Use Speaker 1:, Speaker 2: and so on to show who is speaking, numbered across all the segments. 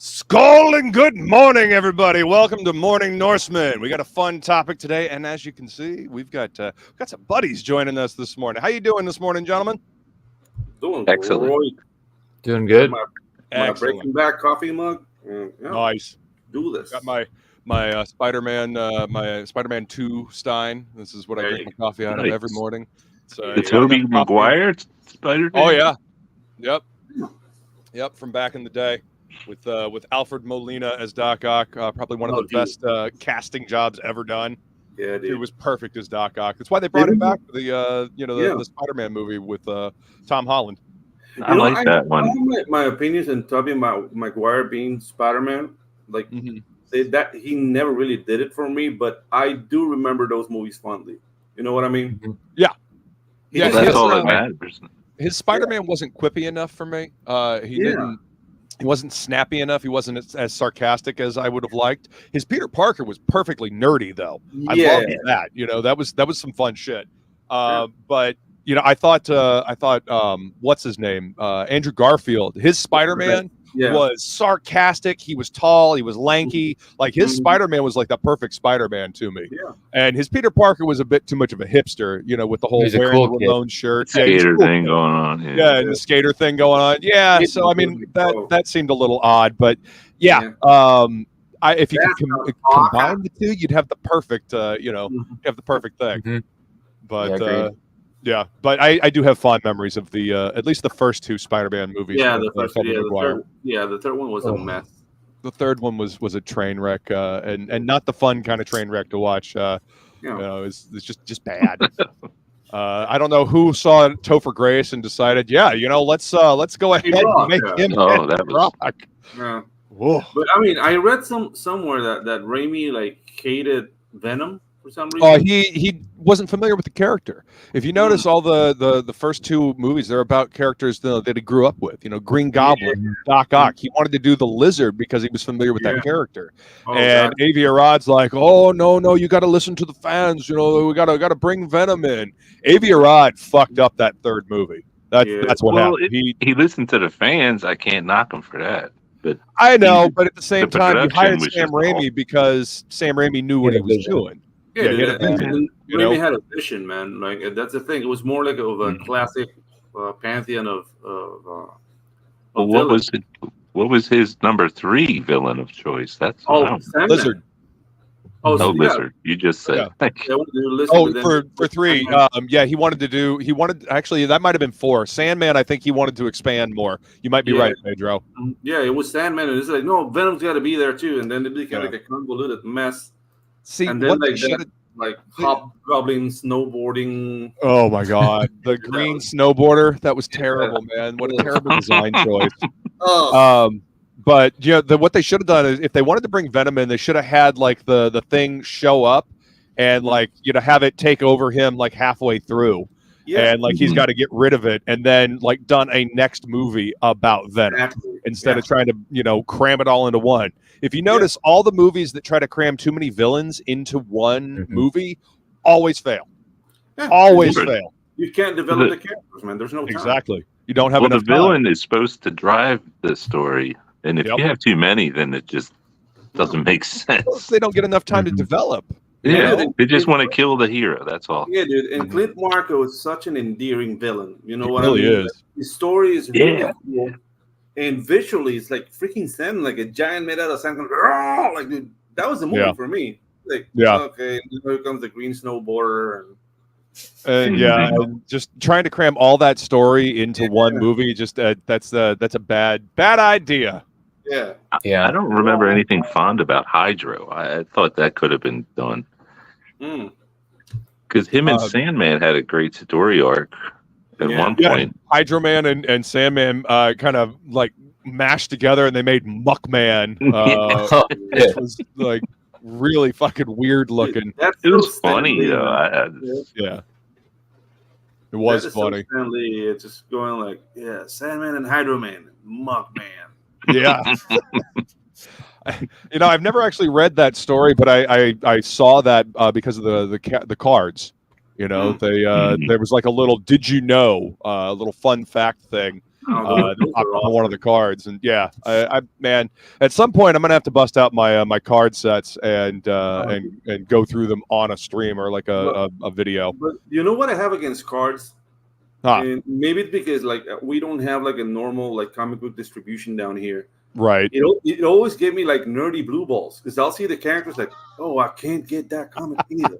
Speaker 1: Skull and good morning, everybody. Welcome to Morning Norsemen. We got a fun topic today, and as you can see, we've got some buddies joining us this morning. How you doing this morning, gentlemen?
Speaker 2: Doing
Speaker 3: excellent.
Speaker 2: Great.
Speaker 3: Doing good.
Speaker 2: My Breaking Bad coffee mug.
Speaker 1: Nice.
Speaker 2: Do this.
Speaker 1: Got my Spider-Man 2 Stein. This is what I drink my coffee out of every morning. So,
Speaker 3: the Tobey Maguire Spider-Man?
Speaker 1: Oh yeah. Yep. From back in the day. With Alfred Molina as Doc Ock, probably one of the best casting jobs ever done.
Speaker 2: Yeah, dude.
Speaker 1: It was perfect as Doc Ock. That's why they brought him back to the Spider-Man movie with Tom Holland.
Speaker 3: I like that one.
Speaker 2: My opinions on Tobey Maguire being Spider-Man, that he never really did it for me, but I do remember those movies fondly. You know what I mean?
Speaker 1: Yeah.
Speaker 3: That's all that matters.
Speaker 1: His Spider-Man wasn't quippy enough for me. He wasn't snappy enough. He wasn't as sarcastic as I would have liked. His Peter Parker was perfectly nerdy, though. I loved that. That was some fun shit. But I thought what's his name? Andrew Garfield. His Spider-Man was sarcastic. He was tall. He was lanky. Like his Spider-Man was like the perfect Spider-Man to me. Yeah. And his Peter Parker was a bit too much of a hipster. With the whole wearing the Ramon shirt,
Speaker 3: skater thing going on.
Speaker 1: And the skater thing going on. Yeah. So I mean that seemed a little odd, but if you could combine the two, you'd have the perfect have the perfect thing. But but I do have fond memories of the at least the first two Spider-Man movies.
Speaker 2: Yeah, the third one was a mess.
Speaker 1: The third one was a train wreck, and not the fun kind of train wreck to watch. It's just bad. I don't know who saw Topher Grace and decided, let's go ahead and make him rock.
Speaker 2: Yeah. Whoa. But I mean, I read somewhere that Raimi hated Venom. For some reason.
Speaker 1: He wasn't familiar with the character. If you notice, all the first two movies, they're about characters that he grew up with. Green Goblin, Doc Ock. He wanted to do the Lizard because he was familiar with that character. And Avi Arad's like, "Oh no, you got to listen to the fans. We got to bring Venom in." Avi Arad fucked up that third movie. That's what happened.
Speaker 3: He listened to the fans. I can't knock him for that. But
Speaker 1: I know, but at the same time, he hired Sam Raimi because Sam Raimi knew what he was doing.
Speaker 2: Raimi had a vision, man. Like that's the thing. It was more like a classic pantheon of
Speaker 3: what was his number 3 villain of choice? That's
Speaker 1: Lizard.
Speaker 3: Lizard. You just said.
Speaker 1: For 3. He wanted actually that might have been 4. Sandman, I think he wanted to expand more. You might be right, Pedro.
Speaker 2: Yeah, it was Sandman, and it's like, no, Venom's got to be there too, and then it became like a convoluted mess.
Speaker 1: See,
Speaker 2: and then hobgoblin snowboarding.
Speaker 1: Oh my god, the green snowboarder, that was terrible, man. What a terrible design choice. But what they should have done is, if they wanted to bring Venom in, they should have had the thing show up and have it take over him halfway through. And he's got to get rid of it, and then done a next movie about Venom instead of trying to cram it all into one. If you notice, all the movies that try to cram too many villains into one movie always fail. Always fail.
Speaker 2: You can't develop the characters, man. There's no time.
Speaker 1: Exactly. You don't have enough
Speaker 3: the villain is supposed to drive the story, and if you have too many, then it just doesn't make sense.
Speaker 1: Well, they don't get enough time to develop.
Speaker 3: Yeah, they just want to kill the hero. That's all.
Speaker 2: Yeah, dude. And Clint Marco is such an endearing villain. You know what
Speaker 1: really
Speaker 2: I mean?
Speaker 1: Is.
Speaker 2: His story is really cool. And visually, it's like freaking sand, like a giant made out of sand. Like, dude, that was the movie for me. Like, okay, here comes the green snowboarder.
Speaker 1: And just trying to cram all that story into one movie, just that's a bad idea.
Speaker 2: Yeah.
Speaker 3: I don't remember anything fond about Hydro. I thought that could have been done. Because him and Sandman had a great story arc at one point.
Speaker 1: Hydro Man and Sandman kind of mashed together, and they made Muckman. Which was really fucking weird looking.
Speaker 3: It was funny though.
Speaker 1: It was funny.
Speaker 2: It's just going Sandman and Hydro Man, Muckman.
Speaker 1: Yeah. I've never actually read that story, but I saw that because of the cards. There was a little "Did you know?" A little fun fact thing on one of the cards. And yeah, I man, at some point I'm gonna have to bust out my my card sets and go through them on a stream or like a video.
Speaker 2: But you know what I have against cards? And maybe it's because like we don't have like a normal like comic book distribution down here.
Speaker 1: Right.
Speaker 2: It always gave me like nerdy blue balls because I'll see the characters like, oh, I can't get that comic either.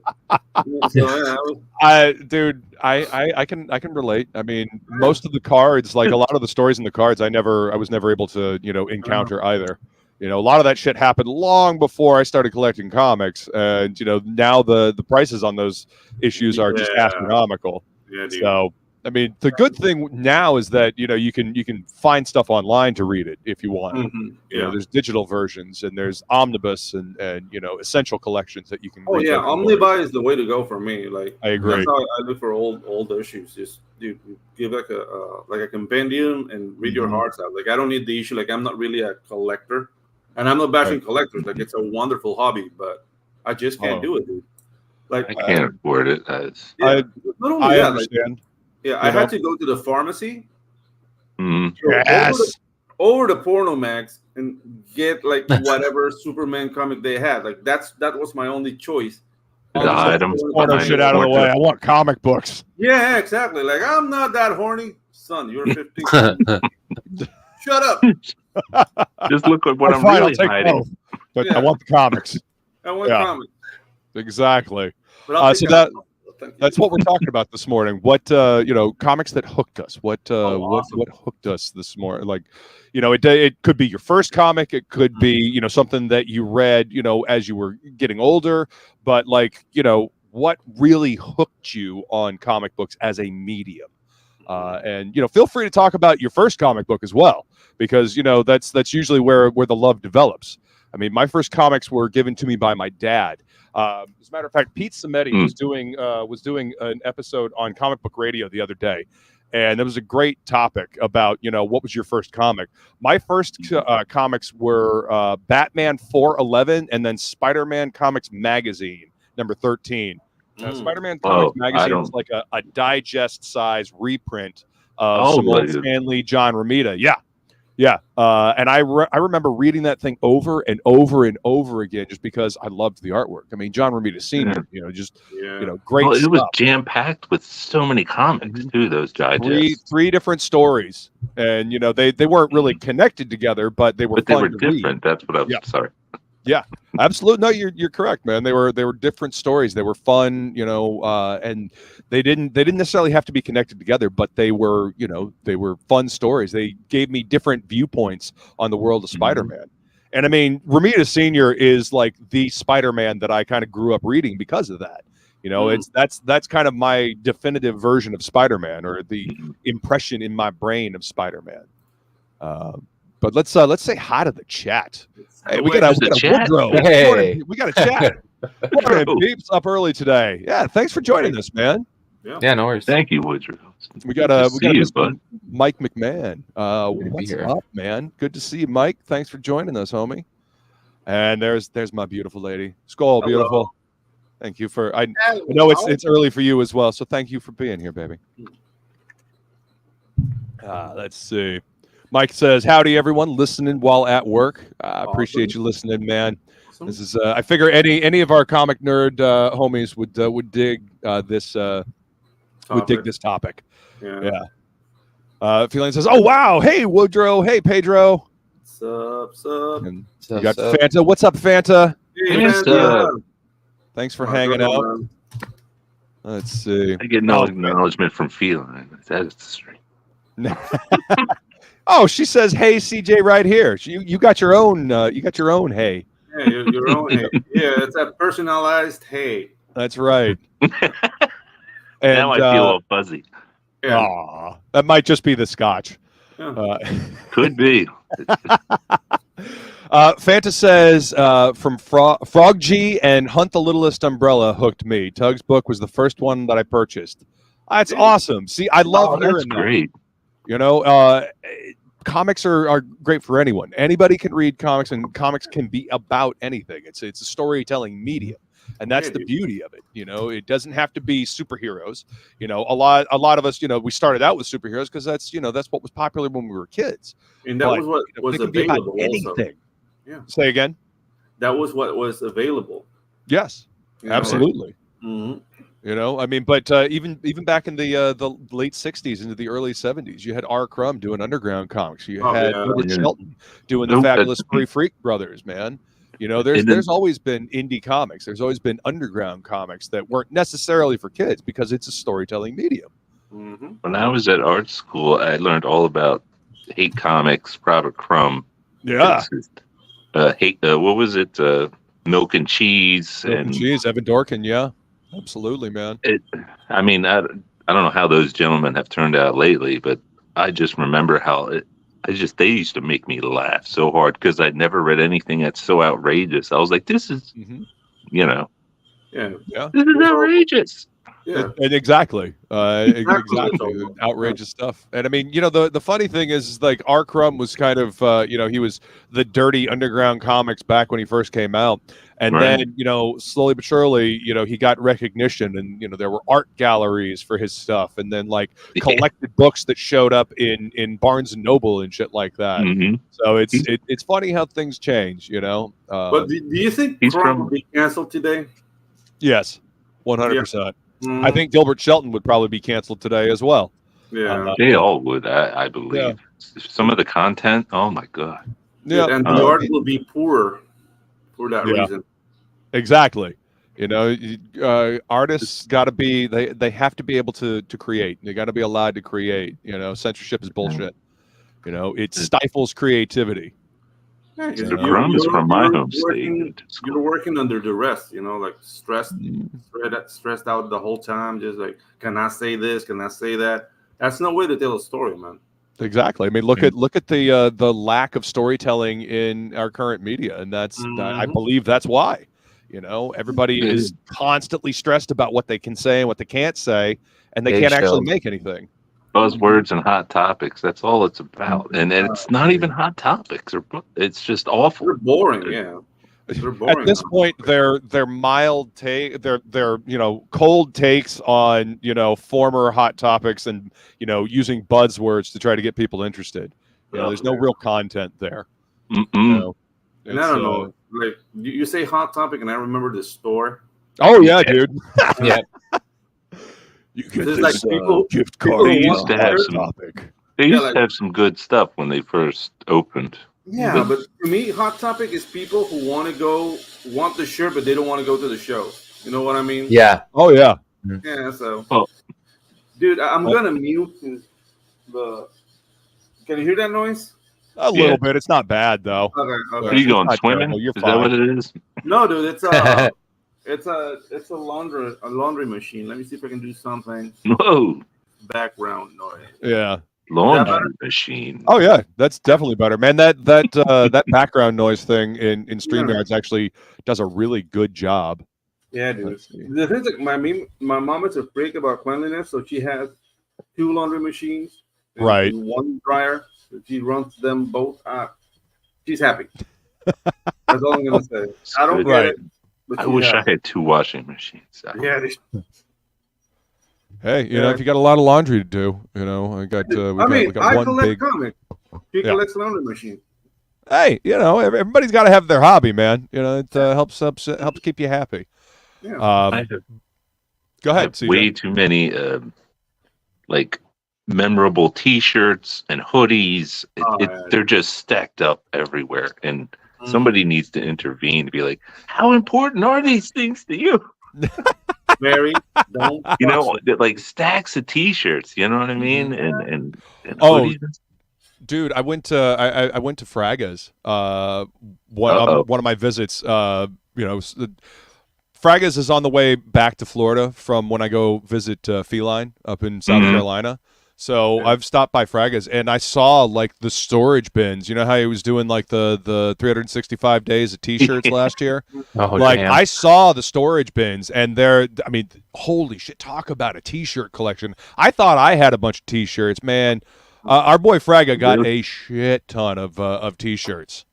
Speaker 1: Dude, I can relate. I mean, most of the cards, like a lot of the stories in the cards, I was never able to encounter either. A lot of that shit happened long before I started collecting comics, and now the prices on those issues are just astronomical.
Speaker 2: Yeah, dude.
Speaker 1: So. I mean, the good thing now is that you can find stuff online to read it if you want. There's digital versions and there's omnibus and essential collections that you can.
Speaker 2: Oh yeah, omnibuy is the way to go for me. Like
Speaker 1: I agree.
Speaker 2: That's how I look for old issues. Just give like a compendium and read your hearts out. Like I don't need the issue. Like I'm not really a collector, and I'm not bashing collectors. Like it's a wonderful hobby, but I just can't do it, dude. Like
Speaker 3: I can't afford it.
Speaker 1: I understand.
Speaker 2: Yeah, I had to go to the pharmacy
Speaker 1: over
Speaker 2: the Porno Max and get like whatever Superman comic they had. Like that was my only choice.
Speaker 1: Porno shit out of the way. I want comic books.
Speaker 2: Yeah, exactly. Like I'm not that horny, son. You're 15. Shut up.
Speaker 3: Just look at what I'm really hiding.
Speaker 1: Both, but I want the comics.
Speaker 2: I want comics.
Speaker 1: Exactly.
Speaker 2: So
Speaker 1: that's what we're talking about this morning. What comics that hooked us. What hooked us this morning? Like, it could be your first comic. It could be something that you read as you were getting older. But like what really hooked you on comic books as a medium? And feel free to talk about your first comic book as well, because that's usually where the love develops. I mean, my first comics were given to me by my dad. As a matter of fact, Pete Cimetti was doing an episode on Comic Book Radio the other day, and it was a great topic about what was your first comic. My first comics were Batman 411 and then Spider-Man Comics Magazine number 13. Spider-Man Comics Magazine is like a digest size reprint of some old Stan Lee, John Romita. Yeah. And I remember reading that thing over and over and over again just because I loved the artwork. I mean, John Romita Sr., great stuff.
Speaker 3: It was jam-packed with so many comics, too, those digests.
Speaker 1: Three different stories. And, they weren't really connected together, but they were fun.
Speaker 3: But they were different. That's what I was sorry.
Speaker 1: Yeah, absolutely. No, you're correct, man. They were different stories. They were fun, and they didn't necessarily have to be connected together, but they were fun stories. They gave me different viewpoints on the world of Spider-Man. And I mean, Romita Sr. is like the Spider-Man that I kind of grew up reading because of that. That's kind of my definitive version of Spider-Man, or the impression in my brain of Spider-Man. But let's say hi to the chat. Hey, we got a Woodrow.
Speaker 3: Hey,
Speaker 1: we got a chat. Morning, peeps, up early today. Yeah, thanks for joining us, man.
Speaker 4: Yeah, no worries.
Speaker 3: Thank you, Woodrow.
Speaker 1: We got Mike McMahon. What's up, man? Good to see you, Mike. Thanks for joining us, homie. And there's my beautiful lady. Skull, beautiful. Thank you for. I know it's early for you as well, so thank you for being here, baby. Let's see. Mike says, howdy, everyone listening while at work. I appreciate you listening, man. Awesome. This is, I figure any of our comic nerd homies would dig this topic. Yeah. Feline says, oh, wow. Hey, Woodrow. Hey, Pedro.
Speaker 2: What's up?
Speaker 1: And you got Fanta. What's up, Fanta?
Speaker 2: Hey, Fanta.
Speaker 1: Thanks for hanging out. Let's see.
Speaker 3: I get no acknowledgement from Feline. That's strange.
Speaker 1: Oh, she says, "Hey, CJ, right here." You got your own. You got your own. Hey.
Speaker 2: Yeah, your own. Hey. Yeah, it's a personalized. Hey.
Speaker 1: That's right.
Speaker 3: And now I feel all fuzzy.
Speaker 2: Yeah.
Speaker 1: Aw, that might just be the scotch.
Speaker 2: Yeah.
Speaker 3: Could be.
Speaker 1: Fanta says, from Frog G and Hunt the Littlest Umbrella hooked me. Tug's book was the first one that I purchased. That's awesome. See, I love hearing that.
Speaker 3: Great.
Speaker 1: Comics are great for anyone. Anybody can read comics, and comics can be about anything. It's a storytelling medium. And that's the beauty of it. You know, it doesn't have to be superheroes. You know, a lot of us, you know, we started out with superheroes because that's, you know, that's what was popular when we were kids.
Speaker 2: And that was what was available.
Speaker 1: Anything. Yeah. Say again.
Speaker 2: That was what was available.
Speaker 1: Yes, absolutely. You know, I mean, but even back in the late 60s into the early 70s, you had R. Crumb doing underground comics. You had Gilbert Shelton doing the Fabulous Furry Freak Brothers, man. You know, there's always been indie comics. There's always been underground comics that weren't necessarily for kids because it's a storytelling medium.
Speaker 3: When I was at art school, I learned all about hate comics, Robert Crumb.
Speaker 1: Yeah.
Speaker 3: Hate. What was it? Milk and Cheese.
Speaker 1: Evan Dorkin. Yeah. Absolutely, man.
Speaker 3: I mean, I don't know how those gentlemen have turned out lately, but I just remember how they used to make me laugh so hard because I'd never read anything that's so outrageous. I was like, this is, you know,
Speaker 2: this
Speaker 3: is outrageous.
Speaker 2: Yeah,
Speaker 1: and exactly outrageous stuff. And I mean, you know, the funny thing is, like, R. Crumb was kind of you know, he was the dirty underground comics back when he first came out, and then, you know, slowly but surely, you know, he got recognition, and, you know, there were art galleries for his stuff, and then like collected books that showed up in Barnes and Noble and shit like that. So it's funny how things change, you know.
Speaker 2: But do you think Crumb will be canceled today?
Speaker 1: Yes, 100%. I think Gilbert Shelton would probably be canceled today as well.
Speaker 2: Yeah,
Speaker 3: they all would, I believe. Yeah. Some of the content, oh my god.
Speaker 2: Yeah, and the art will be poor for that reason.
Speaker 1: Exactly. You know, artists got to be they have to be able to create. They got to be allowed to create. You know, censorship is bullshit. You know, it stifles creativity.
Speaker 3: The Crumb is from my home state.
Speaker 2: You're working under duress, you know, like stressed out the whole time. Just like, can I say this? Can I say that? That's no way to tell a story, man.
Speaker 1: Exactly. I mean, look at the lack of storytelling in our current media, and that's I believe that's why. You know, everybody is constantly stressed about what they can say and what they can't say, and they can't actually make anything.
Speaker 3: Buzzwords and hot topics. That's all it's about, and it's not even hot topics. It's just awful.
Speaker 2: They're boring. Yeah. They're boring.
Speaker 1: At this point, they're mild take. They're you know, cold takes on, you know, former hot topics, and, you know, using buzzwords to try to get people interested. You know, there's no real content there. You know,
Speaker 2: and I don't know. Like, you say hot topic, and I remember the store.
Speaker 1: Oh yeah, dude.
Speaker 4: Yeah.
Speaker 1: You get
Speaker 2: this
Speaker 1: like
Speaker 2: gift
Speaker 3: card. They used to have some topic. They used to have some good stuff when they first opened.
Speaker 2: Yeah, but to me, hot topic is people who want the shirt, but they don't want to go to the show. You know what I mean?
Speaker 4: Yeah.
Speaker 1: Oh yeah.
Speaker 2: Yeah. So, dude, I'm gonna mute the. Can you hear that noise?
Speaker 1: A little bit. It's not bad though.
Speaker 2: Okay.
Speaker 3: Are you going swimming? Is that what it is?
Speaker 2: No, dude. It's a laundry machine. Let me see if I can do something.
Speaker 3: Whoa.
Speaker 2: Background noise.
Speaker 1: Yeah.
Speaker 3: Laundry machine.
Speaker 1: Oh yeah, that's definitely better, man. That background noise thing in StreamYards actually does a really good job.
Speaker 2: Yeah, dude. The thing is, like, my mom is a freak about cleanliness, so she has 2 laundry machines,
Speaker 1: right?
Speaker 2: And 1 dryer. So she runs them both. She's happy. That's all I'm gonna say. I don't get it.
Speaker 3: I wish I had 2 washing machines.
Speaker 2: Yeah.
Speaker 1: Hey, you know, if you got a lot of laundry to do, you know, we got
Speaker 2: I
Speaker 1: one big
Speaker 2: comic. She collects laundry machine.
Speaker 1: Hey, you know, everybody's got to have their hobby, man. You know, it helps keep you happy.
Speaker 2: Yeah.
Speaker 1: Go ahead.
Speaker 3: Way too many like memorable T-shirts and hoodies. They're just stacked up everywhere, and somebody needs to intervene to be like, how important are these things to you?
Speaker 2: Mary, don't.
Speaker 3: You know, like stacks of T-shirts. You know what I mean? And
Speaker 1: hoodies. Dude, I went to Fraga's. One of my visits. You know, Fraga's is on the way back to Florida from when I go visit Feline up in South Carolina. So I've stopped by Fraga's, and I saw like the storage bins. You know how he was doing like the 365 days of T-shirts last year? Damn. I saw the storage bins, and I mean, holy shit, talk about a T-shirt collection. I thought I had a bunch of T-shirts, man. Our boy Fraga got a shit ton of T-shirts.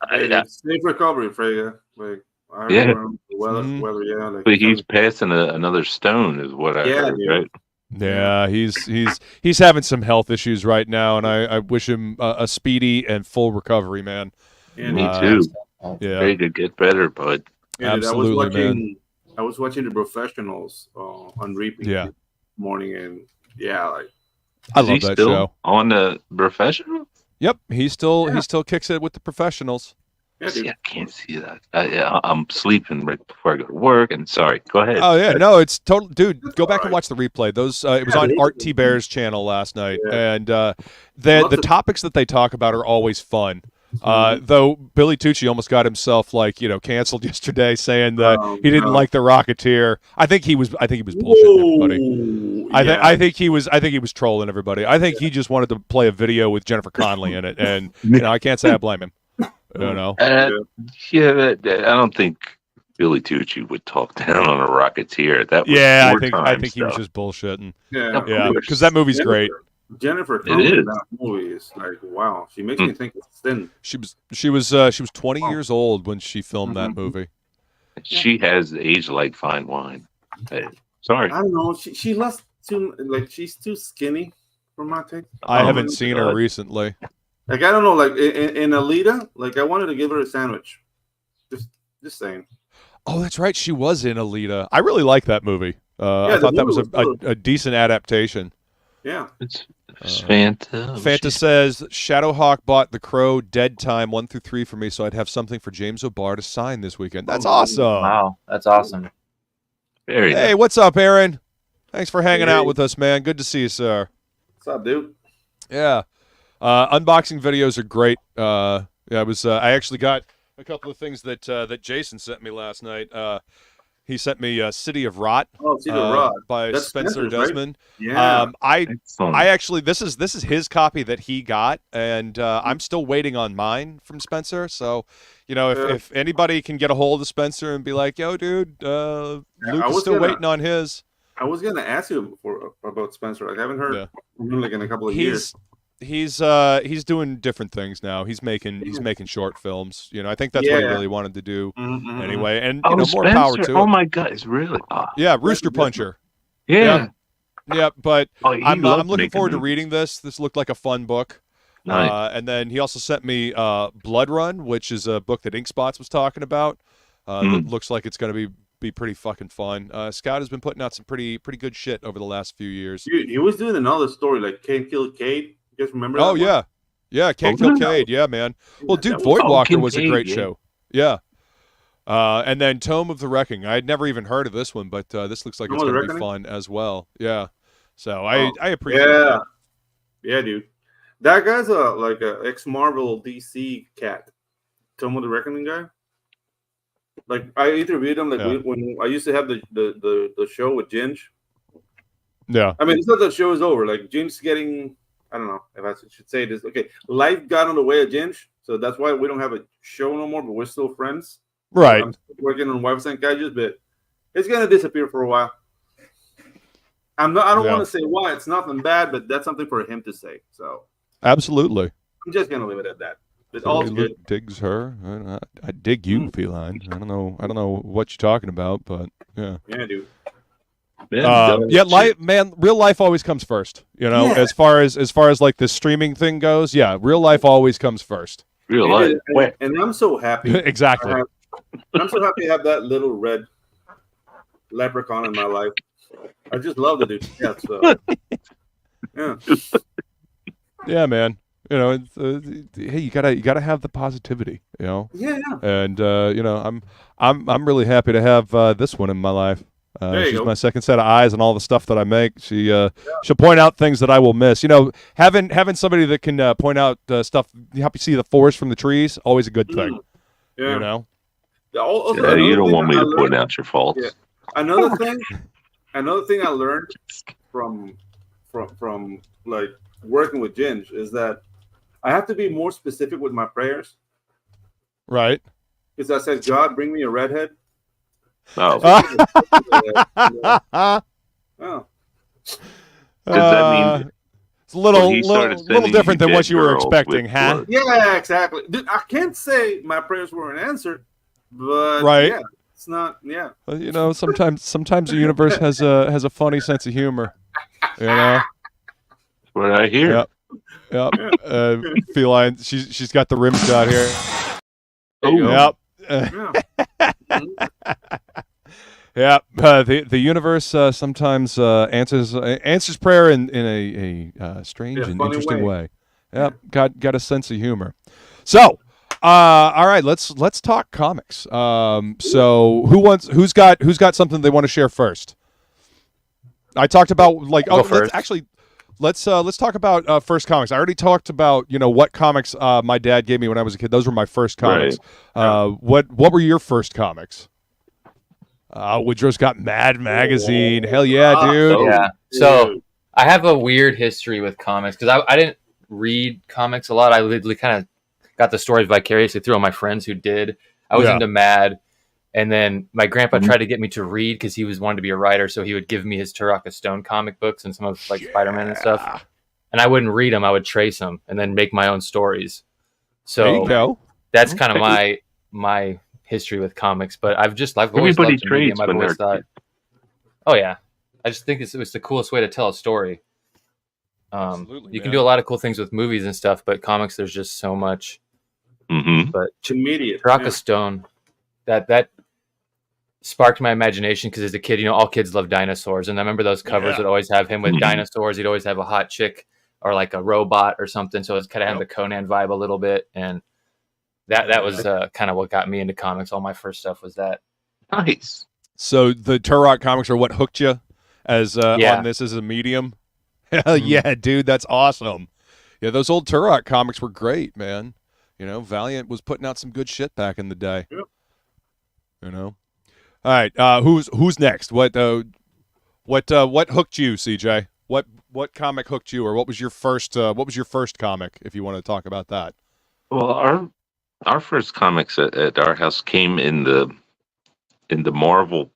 Speaker 2: Safe recovery, Fraga. Like, I
Speaker 3: Yeah.
Speaker 2: remember the weather, yeah. Like,
Speaker 3: But he's passing another stone, is what I heard,
Speaker 2: dude.
Speaker 3: right?
Speaker 1: Yeah, he's having some health issues right now, and I wish him a speedy and full recovery, man.
Speaker 2: Yeah,
Speaker 3: Me too.
Speaker 1: Yeah,
Speaker 3: Ready to get better, bud.
Speaker 2: yeah, dude,
Speaker 1: absolutely, man.
Speaker 2: I was watching The Professionals on repeat this morning, and yeah, like
Speaker 1: I love that show.
Speaker 3: On The Professional?
Speaker 1: Yep, he still kicks it with The Professionals.
Speaker 2: yeah, dude.
Speaker 3: See, I can't see that. I'm sleeping right before I go to work. And sorry, go ahead.
Speaker 1: Oh yeah, no, it's total, dude. Go back and watch the replay. Those it was on Art T. Bear's channel last night, and the topics that they talk about are always fun. Though Billy Tucci almost got himself canceled yesterday, saying that he didn't like the Rocketeer. I think he was bullshitting everybody. I think he was trolling everybody. I think he just wanted to play a video with Jennifer Connelly in it, and I can't say I blame him. I don't know.
Speaker 3: I don't think Billy Tucci would talk down on a Rocketeer. That was
Speaker 1: I think he was just bullshitting.
Speaker 2: Yeah,
Speaker 1: because that movie's great.
Speaker 2: Jennifer Connelly in that movie is like, wow, she makes me think it's thin.
Speaker 1: She was 20 years old when she filmed that movie.
Speaker 3: She has aged like fine wine. Hey, sorry,
Speaker 2: I don't know. She looks too she's too skinny for my taste.
Speaker 1: I haven't seen her recently.
Speaker 2: Like, I don't know. Like in Alita, like I wanted to give her a sandwich. Just saying.
Speaker 1: Oh, that's right. She was in Alita. I really like that movie. I thought that was a decent adaptation.
Speaker 2: Yeah.
Speaker 3: It's Fanta.
Speaker 1: Fanta says Shadowhawk bought The Crow Dead Time 1 through 3 for me, so I'd have something for James O'Barr to sign this weekend. That's awesome.
Speaker 4: Wow, that's awesome.
Speaker 1: Hey, what's up, Aaron? Thanks for hanging out with us, man. Good to see you, sir.
Speaker 2: What's up, dude?
Speaker 1: Yeah. Unboxing videos are great. I actually got a couple of things that Jason sent me last night. He sent me City of Rot, by Spencer Desmond.
Speaker 2: Right? Yeah.
Speaker 1: I actually this is his copy that he got, and I'm still waiting on mine from Spencer. So, if anybody can get a hold of Spencer and be like, "Yo, dude, Luke is still waiting on his."
Speaker 2: I was gonna ask you about Spencer. I haven't heard from him in a couple of years.
Speaker 1: He's doing different things now. He's making short films. I think that's what he really wanted to do anyway. And more
Speaker 3: Spencer,
Speaker 1: power to him.
Speaker 3: Oh my God, it's really
Speaker 1: Rooster Puncher.
Speaker 3: Yeah.
Speaker 1: But I'm looking forward to reading this. This looked like a fun book.
Speaker 3: Nice.
Speaker 1: And then he also sent me Blood Run, which is a book that Inkspots was talking about. That looks like it's going to be pretty fucking fun. Scout has been putting out some pretty good shit over the last few years.
Speaker 2: Dude, he was doing another story like Can't Kill Kate. You guys remember that?
Speaker 1: Oh, yeah. Yeah, Can't Kill Cade. Yeah, man. Well, dude, Voidwalker was a great show. Yeah. And then Tome of the Wrecking. I had never even heard of this one, but this looks like it's going to be fun as well. Yeah. So I appreciate that.
Speaker 2: Yeah, dude. That guy's a ex-Marvel DC cat. Tome of the Reckoning guy. Like, I interviewed him when I used to have the show with Ginge.
Speaker 1: Yeah.
Speaker 2: I mean, it's not that the show is over. Like, Ginge's getting... I don't know if I should say this. Okay, life got on the way of Ginge, so that's why we don't have a show no more, but we're still friends.
Speaker 1: Right.
Speaker 2: I'm still working on Wives and Gadgets, but it's gonna disappear for a while. I don't want to say why. It's nothing bad, but that's something for him to say. So
Speaker 1: absolutely.
Speaker 2: I'm just gonna leave it at that. It's all good.
Speaker 1: Digs her. I dig you, Feline. I don't know what you're talking about, but yeah.
Speaker 2: Yeah, dude.
Speaker 1: Real life always comes first. As far as like the streaming thing goes, real life always comes first.
Speaker 3: Real life,
Speaker 2: and I'm so happy.
Speaker 1: Exactly.
Speaker 2: I'm so happy to have that little red leprechaun in my life. I just love the dude. Yeah, so yeah. Yeah,
Speaker 1: man. Hey, you gotta have the positivity.
Speaker 2: Yeah.
Speaker 1: And I'm really happy to have this one in my life. She's my second set of eyes on all the stuff that I make. She'll point out things that I will miss. Having somebody that can point out stuff, help you see the forest from the trees, always a good thing.
Speaker 2: Yeah.
Speaker 3: You don't want me to point out your faults.
Speaker 2: Yeah. Another thing I learned from like working with Ginge is that I have to be more specific with my prayers.
Speaker 1: Right.
Speaker 2: Because I said, God, bring me a redhead.
Speaker 3: Oh.
Speaker 2: Oh.
Speaker 3: Does that mean
Speaker 1: it's a little different than what you were expecting, huh?
Speaker 2: Yeah, exactly. Dude, I can't say my prayers weren't answered, but
Speaker 1: Right.
Speaker 2: yeah, it's not. Yeah,
Speaker 1: You know, sometimes the universe has a funny sense of humor. You know.
Speaker 3: What I hear.
Speaker 1: Yep. Yep. Feline. She's got the rim shot here.
Speaker 2: there you go.
Speaker 1: Yep.
Speaker 2: Yeah.
Speaker 1: Yeah, the universe sometimes answers prayer in a strange and
Speaker 2: funny
Speaker 1: interesting way.
Speaker 2: way.
Speaker 1: Yep, got a sense of humor. So, all right, let's talk comics. So who's got something they want to share first? I talked about like let's talk about first comics. I already talked about what comics my dad gave me when I was a kid. Those were my first comics.
Speaker 3: Right.
Speaker 1: What were your first comics? Woodrow's got Mad Magazine. Hell yeah, dude.
Speaker 4: Yeah. So I have a weird history with comics because I didn't read comics a lot. I literally kind of got the stories vicariously through all my friends who did. I was into Mad. And then my grandpa tried to get me to read because he wanted to be a writer. So he would give me his Turaka Stone comic books and some of like Spider-Man and stuff. And I wouldn't read them. I would trace them and then make my own stories. So
Speaker 1: there you go.
Speaker 4: That's kind of my history with comics. But I've always
Speaker 3: Everybody
Speaker 4: loved the medium.
Speaker 3: trades
Speaker 4: I've
Speaker 3: when
Speaker 4: always
Speaker 3: they're
Speaker 4: thought, oh yeah, I just think it was the coolest way to tell a story.
Speaker 1: Absolutely,
Speaker 4: you can do a lot of cool things with movies and stuff, but comics, there's just so much.
Speaker 3: Mm-hmm.
Speaker 4: But
Speaker 2: immediate.
Speaker 4: Turaka Stone, that sparked my imagination because as a kid, all kids love dinosaurs, and I remember those covers would always have him with dinosaurs. He'd always have a hot chick or like a robot or something. So it's kind of had the Conan vibe a little bit, and that was kind of what got me into comics. All my first stuff was that.
Speaker 3: Nice.
Speaker 1: So the Turok comics are what hooked you as on this as a medium. Hell yeah, dude, that's awesome. Yeah, those old Turok comics were great, man. Valiant was putting out some good shit back in the day. Yep. All right, who's next? What hooked you, CJ? What comic hooked you, or what was your first comic? If you want to talk about that.
Speaker 3: Well, our first comics at our house came in the Marvel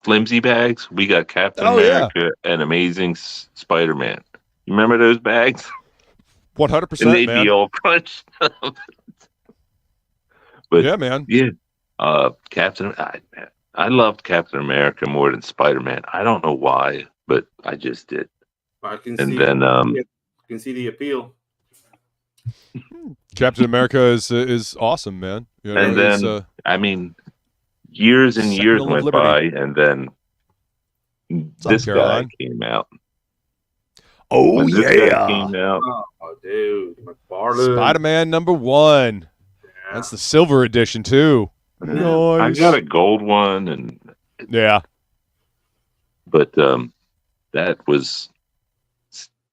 Speaker 3: flimsy bags. We got Captain America and Amazing Spider-Man. You remember those bags?
Speaker 1: 100%,
Speaker 3: and they'd
Speaker 1: man.
Speaker 3: be all crunched. But
Speaker 1: yeah, man.
Speaker 3: Yeah. I loved Captain America more than Spider-Man. I don't know why, but I just did.
Speaker 2: I can see the appeal.
Speaker 1: Captain America is awesome, man.
Speaker 3: And then years and years went by, and then this guy came out.
Speaker 1: Oh
Speaker 3: when this guy came out.
Speaker 2: Oh, dude, McFarlane.
Speaker 1: Spider-Man #1. Yeah. That's the silver edition too. Nice.
Speaker 3: I got a gold one, and but that was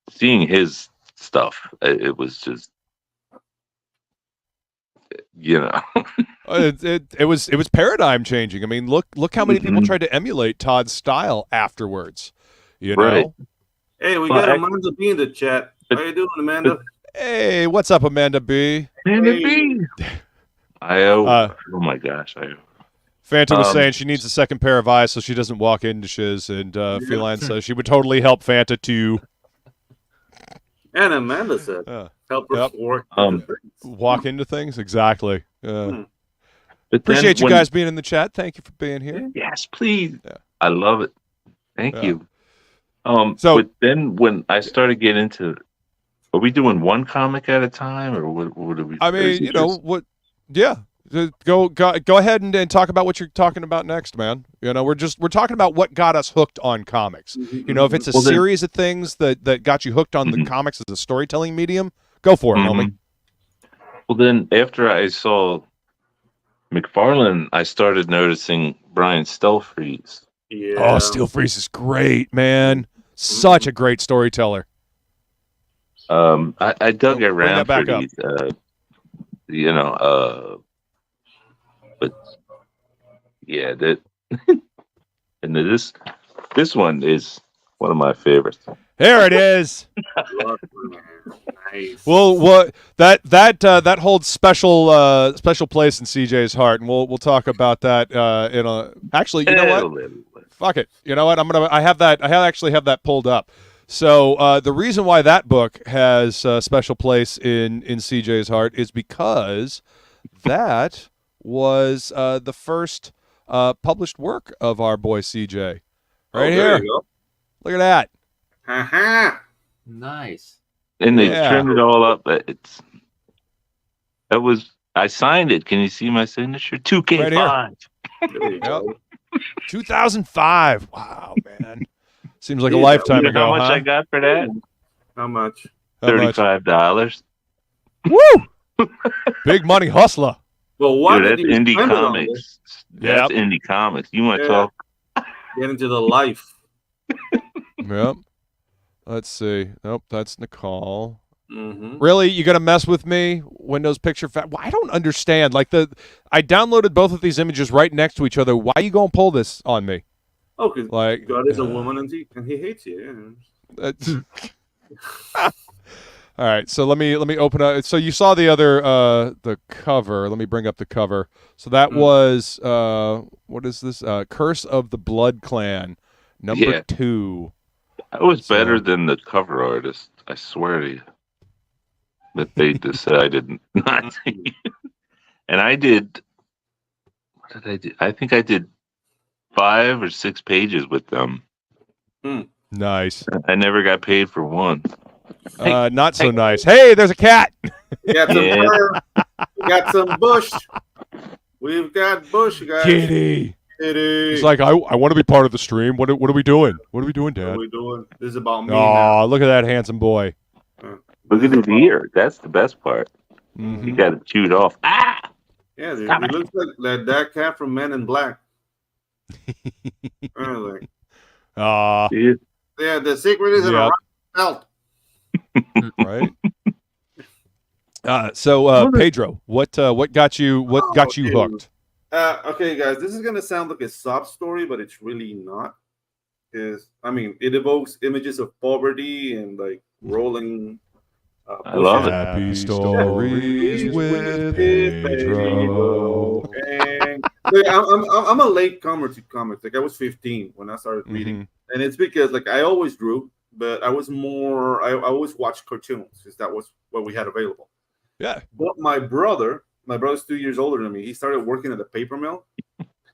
Speaker 3: seeing his stuff. It was just,
Speaker 1: it was paradigm changing. I mean, look how many people tried to emulate Todd's style afterwards.
Speaker 3: Right.
Speaker 2: Hey, we got Amanda B in the chat. How you doing, Amanda?
Speaker 1: Hey, what's up, Amanda B?
Speaker 3: Amanda B. Oh my gosh,
Speaker 1: Fanta was saying she needs a second pair of eyes so she doesn't walk into shiz, and Feline says she would totally help Fanta too.
Speaker 2: And Amanda said, help her
Speaker 1: walk into things. Exactly.
Speaker 3: But
Speaker 1: appreciate you guys being in the chat. Thank you for being here.
Speaker 3: Yes, please. Yeah. I love it. Thank you.
Speaker 1: So
Speaker 3: but then when I started getting into, are we doing one comic at a time, or what are we?
Speaker 1: I mean, what? Yeah. Go ahead and talk about what you're talking about next, man. We're talking about what got us hooked on comics. If it's a series of things that got you hooked on the comics as a storytelling medium, go for it, homie.
Speaker 3: Well, then after I saw McFarlane, I started noticing Brian Stelfreeze.
Speaker 2: Yeah.
Speaker 1: Oh, Stelfreeze is great, man. Such a great storyteller.
Speaker 3: I dug around for these, but yeah, that and this one is one of my favorites.
Speaker 1: There it is.
Speaker 2: Nice.
Speaker 1: Well, that holds special place in CJ's heart, and we'll talk about that in a. Actually, you know what? Fuck it. You know what? I actually have that pulled up. So the reason why that book has a special place in CJ's heart is because that was the first published work of our boy CJ. Right
Speaker 2: there
Speaker 1: here.
Speaker 2: you go.
Speaker 1: Look at that.
Speaker 2: Haha.
Speaker 4: Nice.
Speaker 3: And they
Speaker 1: Yeah.
Speaker 3: trimmed it all up. I signed it. Can you see my signature? 2K5.
Speaker 1: Right
Speaker 2: There you go.
Speaker 1: 2005. Wow, man. Seems like a
Speaker 2: Yeah,
Speaker 1: lifetime
Speaker 3: You know
Speaker 1: ago,
Speaker 3: how much
Speaker 1: huh?
Speaker 3: I got for that?
Speaker 2: How much?
Speaker 1: How much?
Speaker 3: $35.
Speaker 1: Woo! Big money hustler.
Speaker 2: Well, why
Speaker 3: Dude,
Speaker 2: did
Speaker 3: that's
Speaker 2: you
Speaker 3: indie
Speaker 2: spend it on this?
Speaker 3: comics. That's indie comics. You want to
Speaker 2: Yeah.
Speaker 3: talk?
Speaker 2: Get into the life.
Speaker 1: Yep. Let's see. Nope, that's Nicole.
Speaker 2: Mm-hmm.
Speaker 1: Really? You gonna mess with me? Windows Picture Well, I don't understand. Like I downloaded both of these images right next to each other. Why are you gonna pull this on me?
Speaker 2: Oh, because
Speaker 1: Like
Speaker 2: God is a woman and he hates you.
Speaker 1: That's... All right, so let me open up. So you saw the other the cover. Let me bring up the cover. So that was what is this? Curse of the Blood Clan, number 2.
Speaker 3: That was better than the cover artist. I swear to you. That they decided not to. And I did. What did I do? I think I did 5 or 6 pages with them.
Speaker 1: Nice.
Speaker 3: I never got paid for one.
Speaker 1: Not so nice. Hey, there's a cat.
Speaker 2: Got some fur. We got some bush. We've got bush, guys.
Speaker 1: Kitty. He's like, I want to be part of the stream. What are we doing? What are we doing, Dad?
Speaker 2: What are we doing? This is about me
Speaker 1: Oh,
Speaker 2: now.
Speaker 1: look at that handsome boy.
Speaker 3: Look at his ear. That's the best part.
Speaker 1: Mm-hmm.
Speaker 3: You got it chewed off. Ah!
Speaker 2: Yeah, dude. It looks like that cat from Men in Black. Like, yeah, the secret is in a belt.
Speaker 1: Right. So Pedro, what got you hooked?
Speaker 2: Okay, guys, this is gonna sound like a sob story, but it's really not. Because I mean, it evokes images of poverty and like rolling.
Speaker 3: I love it.
Speaker 1: Happy stories with Pedro.
Speaker 2: Like, I'm a late comer to comics. Like I was 15 when I started reading, and it's because like I always drew, but I was more. I always watched cartoons because that was what we had available.
Speaker 1: Yeah.
Speaker 2: But my brother's 2 years older than me. He started working at a paper mill.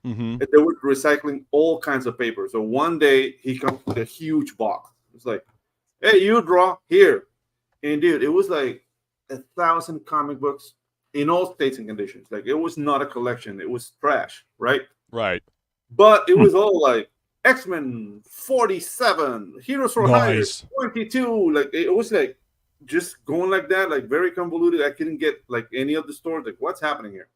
Speaker 1: Mm-hmm.
Speaker 2: And they were recycling all kinds of paper. So one day he comes with a huge box. It's like, hey, you draw here. And dude, it was like 1,000 comic books in all states and conditions. Like it was not a collection. It was trash, right?
Speaker 1: Right.
Speaker 2: But it was all like X-Men 47, Heroes for Hire 22. Like it was like just going like that, like very convoluted. I couldn't get like any of the stores. Like what's happening here?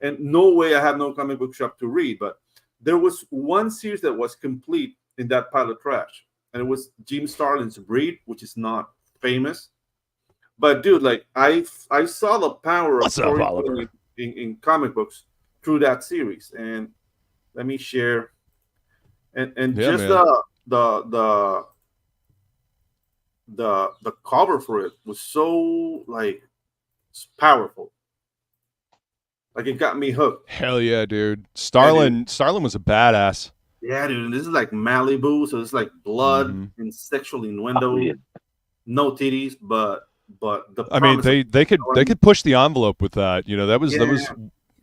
Speaker 2: And no way I have no comic book shop to read. But there was one series that was complete in that pile of trash. And it was Jim Starlin's Breed, which is not famous. But dude, like I saw the power of storytelling in comic books through that series. And let me share. And just the cover for it was so like powerful. Like it got me hooked.
Speaker 1: Hell yeah, dude. Starlin was a badass.
Speaker 2: Yeah, dude. And this is like Malibu, so it's like blood and sexual innuendo.
Speaker 3: Oh, yeah.
Speaker 2: No titties, but the
Speaker 1: I mean they could push the envelope with that. You know, that was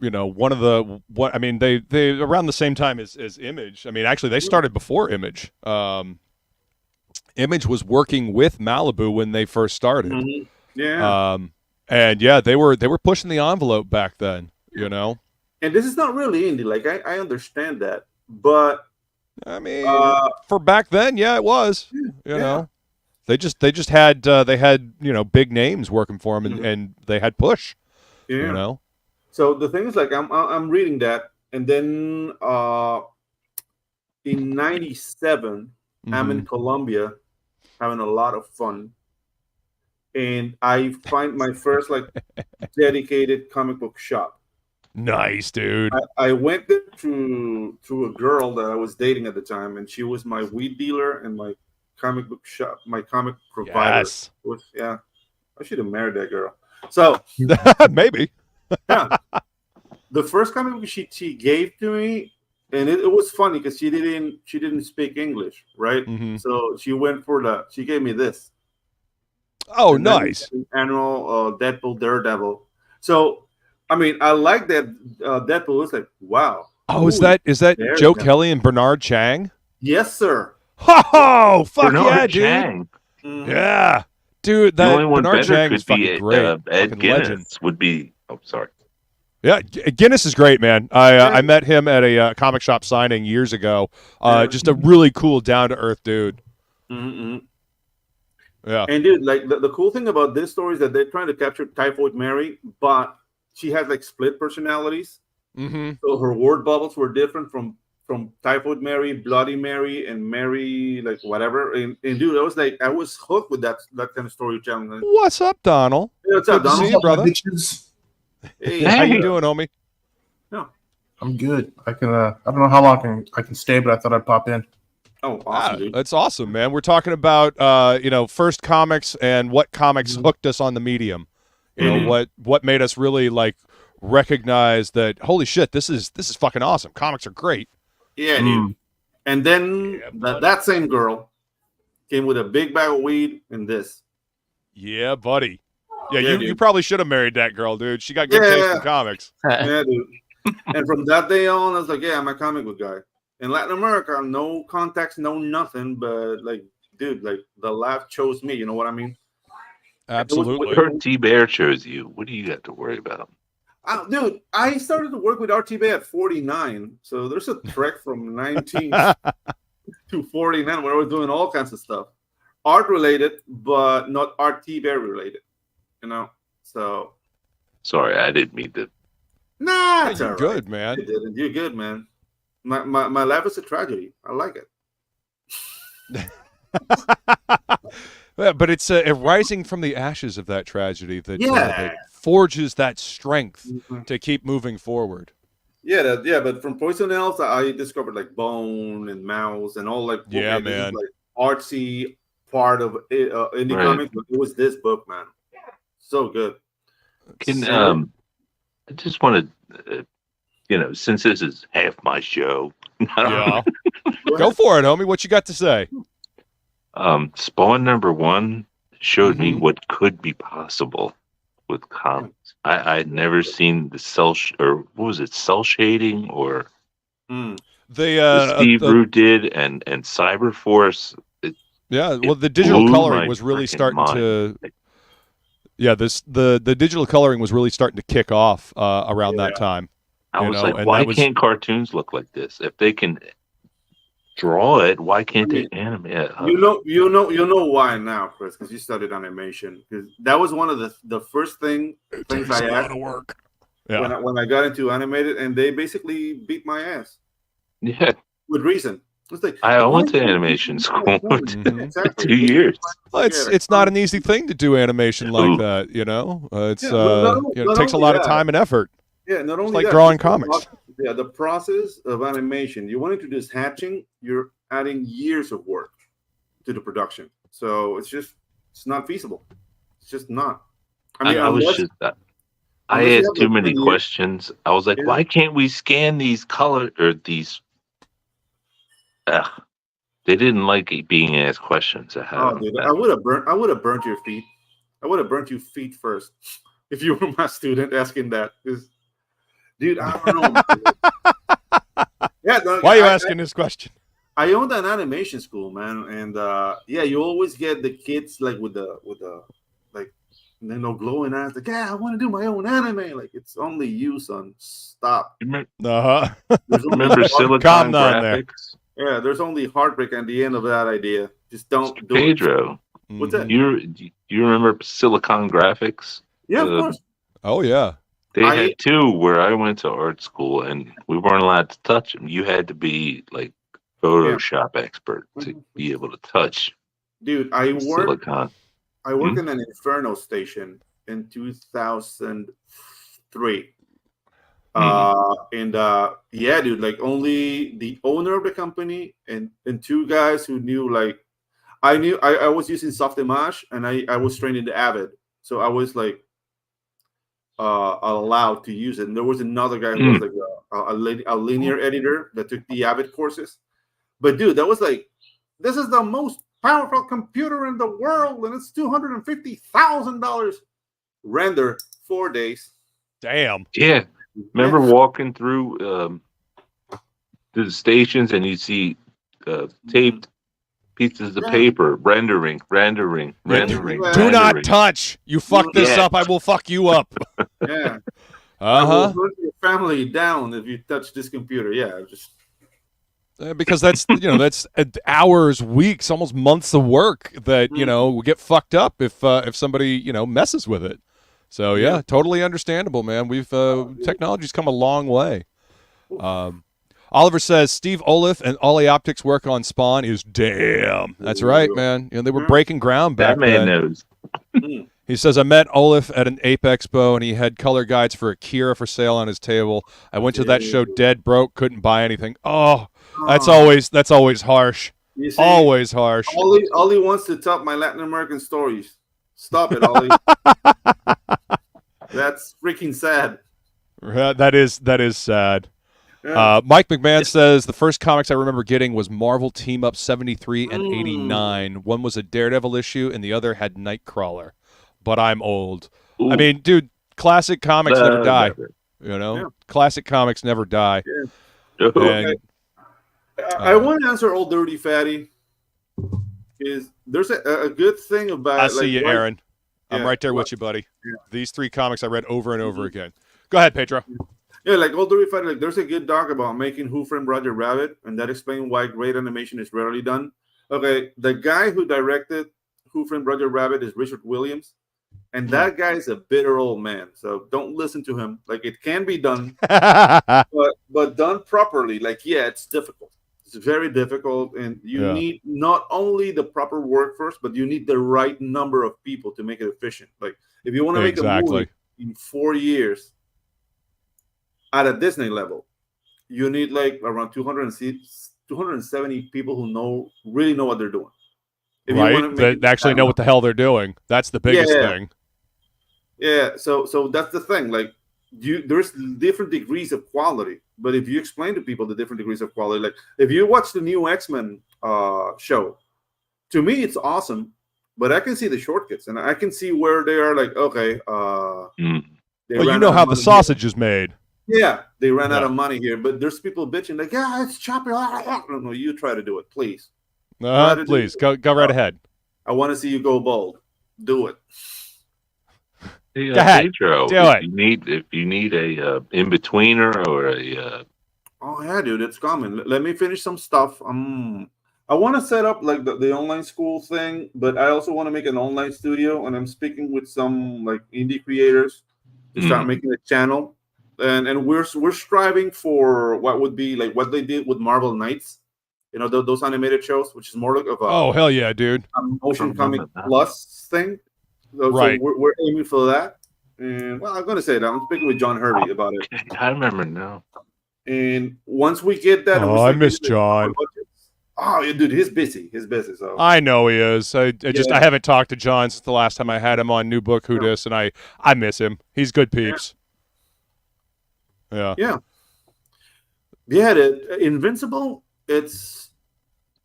Speaker 1: you know, one of the I mean they around the same time as Image. I mean, actually they started before Image. Image was working with Malibu when they first started.
Speaker 2: Yeah.
Speaker 1: And yeah, they were pushing the envelope back then, you know.
Speaker 2: And this is not really indie. Like I understand that, but
Speaker 1: I mean, for back then, yeah, it was. You know, they just had they had, you know, big names working for them, and they had push.
Speaker 2: Yeah.
Speaker 1: You know.
Speaker 2: So the thing is, like, I'm reading that, and then in '97, I'm in Colombia having a lot of fun. And I find my first like dedicated comic book shop.
Speaker 1: Nice, dude.
Speaker 2: I went there through a girl that I was dating at the time, and she was my weed dealer and my comic book shop, my comic provider.
Speaker 1: Yes.
Speaker 2: I should have married that girl. So
Speaker 1: maybe.
Speaker 2: Yeah. The first comic book she gave to me, and it was funny because she didn't speak English, right? So she gave me this.
Speaker 1: Oh, nice.
Speaker 2: Annual Deadpool Daredevil. So I mean, I like that Deadpool. It's like, wow.
Speaker 1: Oh, is that Joe Kelly and Bernard Chang?
Speaker 2: Yes, sir.
Speaker 1: Oh, fuck
Speaker 3: Bernard
Speaker 1: yeah,
Speaker 3: Chang.
Speaker 1: dude. Mm-hmm. Yeah. Dude,
Speaker 3: the only one
Speaker 1: Bernard
Speaker 3: better
Speaker 1: Chang
Speaker 3: could
Speaker 1: is fucking
Speaker 3: be
Speaker 1: great.
Speaker 3: Ed Guinness
Speaker 1: legend.
Speaker 3: would be. Oh, sorry.
Speaker 1: Yeah, Guinness is great, man. I met him at a comic shop signing years ago. Just a really cool, down to earth dude.
Speaker 2: Mm-hmm.
Speaker 1: Yeah.
Speaker 2: And dude, like the cool thing about this story is that they're trying to capture Typhoid Mary, but she has like split personalities.
Speaker 1: Mm-hmm.
Speaker 2: So her word bubbles were different from Typhoid Mary, Bloody Mary, and Mary, like whatever. And dude, I was hooked with that kind of storytelling.
Speaker 1: What's up, Donald?
Speaker 2: Hey, what's up,
Speaker 1: Good to
Speaker 2: Donald?
Speaker 1: see you, brother.
Speaker 2: Hey,
Speaker 1: how you doing, homie?
Speaker 2: No,
Speaker 5: I'm good. I can. I don't know how long I can stay, but I thought I'd pop in.
Speaker 2: Oh, awesome, dude.
Speaker 1: That's awesome, man. We're talking about first comics and what comics hooked us on the medium. You know, what made us really like recognize that holy shit, this is fucking awesome. Comics are great.
Speaker 2: Yeah, dude. And then that same girl came with a big bag of weed and this.
Speaker 1: Yeah, buddy. Yeah, you probably should have married that girl, dude. She got good taste in comics.
Speaker 2: Yeah, dude. And from that day on, I was like, yeah, I'm a comic book guy. In Latin America, no contacts, no nothing, but like, dude, like the life chose me. You know what I mean?
Speaker 1: Absolutely.
Speaker 3: RT Bear chose you. What do you got to worry about?
Speaker 2: Dude, I started to work with RT Bay at 49, so there's a trek from 19 to 49 where I was doing all kinds of stuff, art related, but not RT Bear related. You know, so.
Speaker 3: Sorry, I didn't mean to.
Speaker 2: Nah, it's
Speaker 1: you're good, man.
Speaker 2: You're good, man. My life is a tragedy. I like it.
Speaker 1: Yeah, but it's rising from the ashes of that tragedy that forges that strength to keep moving forward.
Speaker 2: Yeah, but from Poison Elves, I discovered like Bone and Mouse and all like
Speaker 1: man,
Speaker 2: like artsy part of indie comics. But it was this book, man. So good.
Speaker 3: I just want to, since this is half my show.
Speaker 1: Yeah. Go for it, homie. What you got to say?
Speaker 3: Spawn #1 showed me what could be possible with comics. I'd never seen the cell shading or
Speaker 1: the
Speaker 3: Steve Root did and Cyberforce.
Speaker 1: Well, the digital coloring was really starting to. Yeah, the digital coloring was really starting to kick off around that time.
Speaker 3: I was like, why can't cartoons look like this? If they can draw it, why can't they animate it?
Speaker 2: You know why now, Chris? Because you studied animation. Because that was one of the first things I asked. A lot of work. Yeah. When I got into animated, and they basically beat my ass.
Speaker 3: Yeah.
Speaker 2: With reason. Like,
Speaker 3: I went to animation school for 2 years.
Speaker 1: Well, it's not an easy thing to do animation like that, you know. It takes a lot of time and effort.
Speaker 2: Yeah, not only
Speaker 1: it's like drawing comics.
Speaker 2: The process of animation. You want to introduce hatching, you're adding years of work to the production. So it's not feasible. It's just not.
Speaker 3: I had too many questions. I was like, why can't we scan these color or these? They didn't like being asked questions.
Speaker 2: Dude, I would have burnt your feet. I would have burnt your feet first if you were my student asking that. Dude, I don't know.
Speaker 1: Why are you asking this question?
Speaker 2: I owned an animation school, man, and you always get the kids like with the glowing eyes, like, I want to do my own anime. Like, it's only you, son. Stop.
Speaker 3: Remember
Speaker 1: Silicon Graphics?
Speaker 2: Yeah, there's only heartbreak at the end of that idea. Just don't do
Speaker 3: Pedro.
Speaker 2: it. What's that?
Speaker 3: You remember Silicon Graphics?
Speaker 2: Yeah, of course.
Speaker 1: Oh, yeah.
Speaker 3: They had two where I went to art school, and we weren't allowed to touch them. You had to be like Photoshop expert to be able to touch.
Speaker 2: Dude, I worked
Speaker 3: Silicon.
Speaker 2: in an Inferno station in 2003. Dude, like only the owner of the company and two guys who knew, like, I was using Softimage and I was trained in the Avid, so I was like allowed to use it. And there was another guy who was like a linear editor that took the Avid courses. But dude, that was like, this is the most powerful computer in the world, and it's $250,000. Render 4 days.
Speaker 1: Damn.
Speaker 3: Yeah. Remember walking through the stations and you see taped pieces of paper, rendering.
Speaker 1: Do not touch. You fuck this up, I will fuck you up.
Speaker 2: Yeah.
Speaker 1: Uh-huh.
Speaker 2: I will put your family down if you touch this computer. Yeah, just
Speaker 1: because that's that's hours, weeks, almost months of work that will get fucked up if somebody messes with it. So yeah, totally understandable, man. We've technology's come a long way. Oliver says Steve Olaf and Ollie Optics work on Spawn is damn. That's right, man. They were breaking ground back then.
Speaker 3: That man knows.
Speaker 1: He says, I met Olaf at an Ape Expo, and he had color guides for Akira for sale on his table. I went to that show dead broke, couldn't buy anything. Oh, that's always harsh.
Speaker 2: See,
Speaker 1: always harsh.
Speaker 2: Ollie wants to top my Latin American stories. Stop it, Ollie. That's freaking sad.
Speaker 1: That is sad.
Speaker 2: Yeah.
Speaker 1: Mike McMahon says the first comics I remember getting was Marvel Team Up 73 and 89. One was a Daredevil issue, and the other had Nightcrawler. But I'm old.
Speaker 3: Ooh.
Speaker 1: I mean, dude, classic comics never die.
Speaker 3: Never.
Speaker 2: Yeah.
Speaker 1: Classic comics never die.
Speaker 2: Yeah.
Speaker 1: And,
Speaker 2: I want to answer Old Dirty Fatty. There's a good thing about
Speaker 1: I see you, Aaron. I'm right there with you, buddy. Yeah. These 3 comics I read over and over again. Go ahead, Pedro.
Speaker 2: Yeah, like Old Dirty Fatty, there's a good doc about making Who Framed Roger Rabbit, and that explains why great animation is rarely done. Okay, the guy who directed Who Framed Roger Rabbit is Richard Williams. And that guy is a bitter old man, so don't listen to him. Like, it can be done, but done properly. Like, yeah, it's difficult. It's very difficult, and you need not only the proper workforce, but you need the right number of people to make it efficient. Like, if you want to make a movie in 4 years at a Disney level, you need like around 270 people who really know what they're doing. If
Speaker 1: that actually know what the hell they're doing. That's the biggest thing.
Speaker 2: Yeah, so that's the thing. Like, there's different degrees of quality, but if you explain to people the different degrees of quality, like if you watch the new X-Men show, to me it's awesome, but I can see the shortcuts and I can see where they are. Like, okay,
Speaker 1: well, you know how the sausage is made.
Speaker 2: Yeah, they ran out of money here, but there's people bitching like, yeah, it's choppy. No, you try to do it, please.
Speaker 1: Please go right ahead.
Speaker 2: I want to see you go bold. Do it.
Speaker 3: Hey,
Speaker 1: go ahead.
Speaker 3: Pedro,
Speaker 1: do it.
Speaker 3: If you need a in-betweener or a
Speaker 2: oh yeah, dude, it's coming. Let me finish some stuff. I want to set up like the online school thing, but I also want to make an online studio, and I'm speaking with some like indie creators to start making a channel, and we're striving for what would be like what they did with Marvel Knights. Those animated shows, which is more like of a
Speaker 1: hell yeah, dude,
Speaker 2: a motion comic plus thing. So we're aiming for that. And well, I'm gonna say that I'm speaking with John Hervey about it.
Speaker 3: I remember now.
Speaker 2: And once we get that,
Speaker 1: I miss John.
Speaker 2: Oh, dude, he's busy. So
Speaker 1: I know he is. I haven't talked to John since the last time I had him on New Book Who Dis, and I miss him. He's good peeps. Yeah. The Invincible.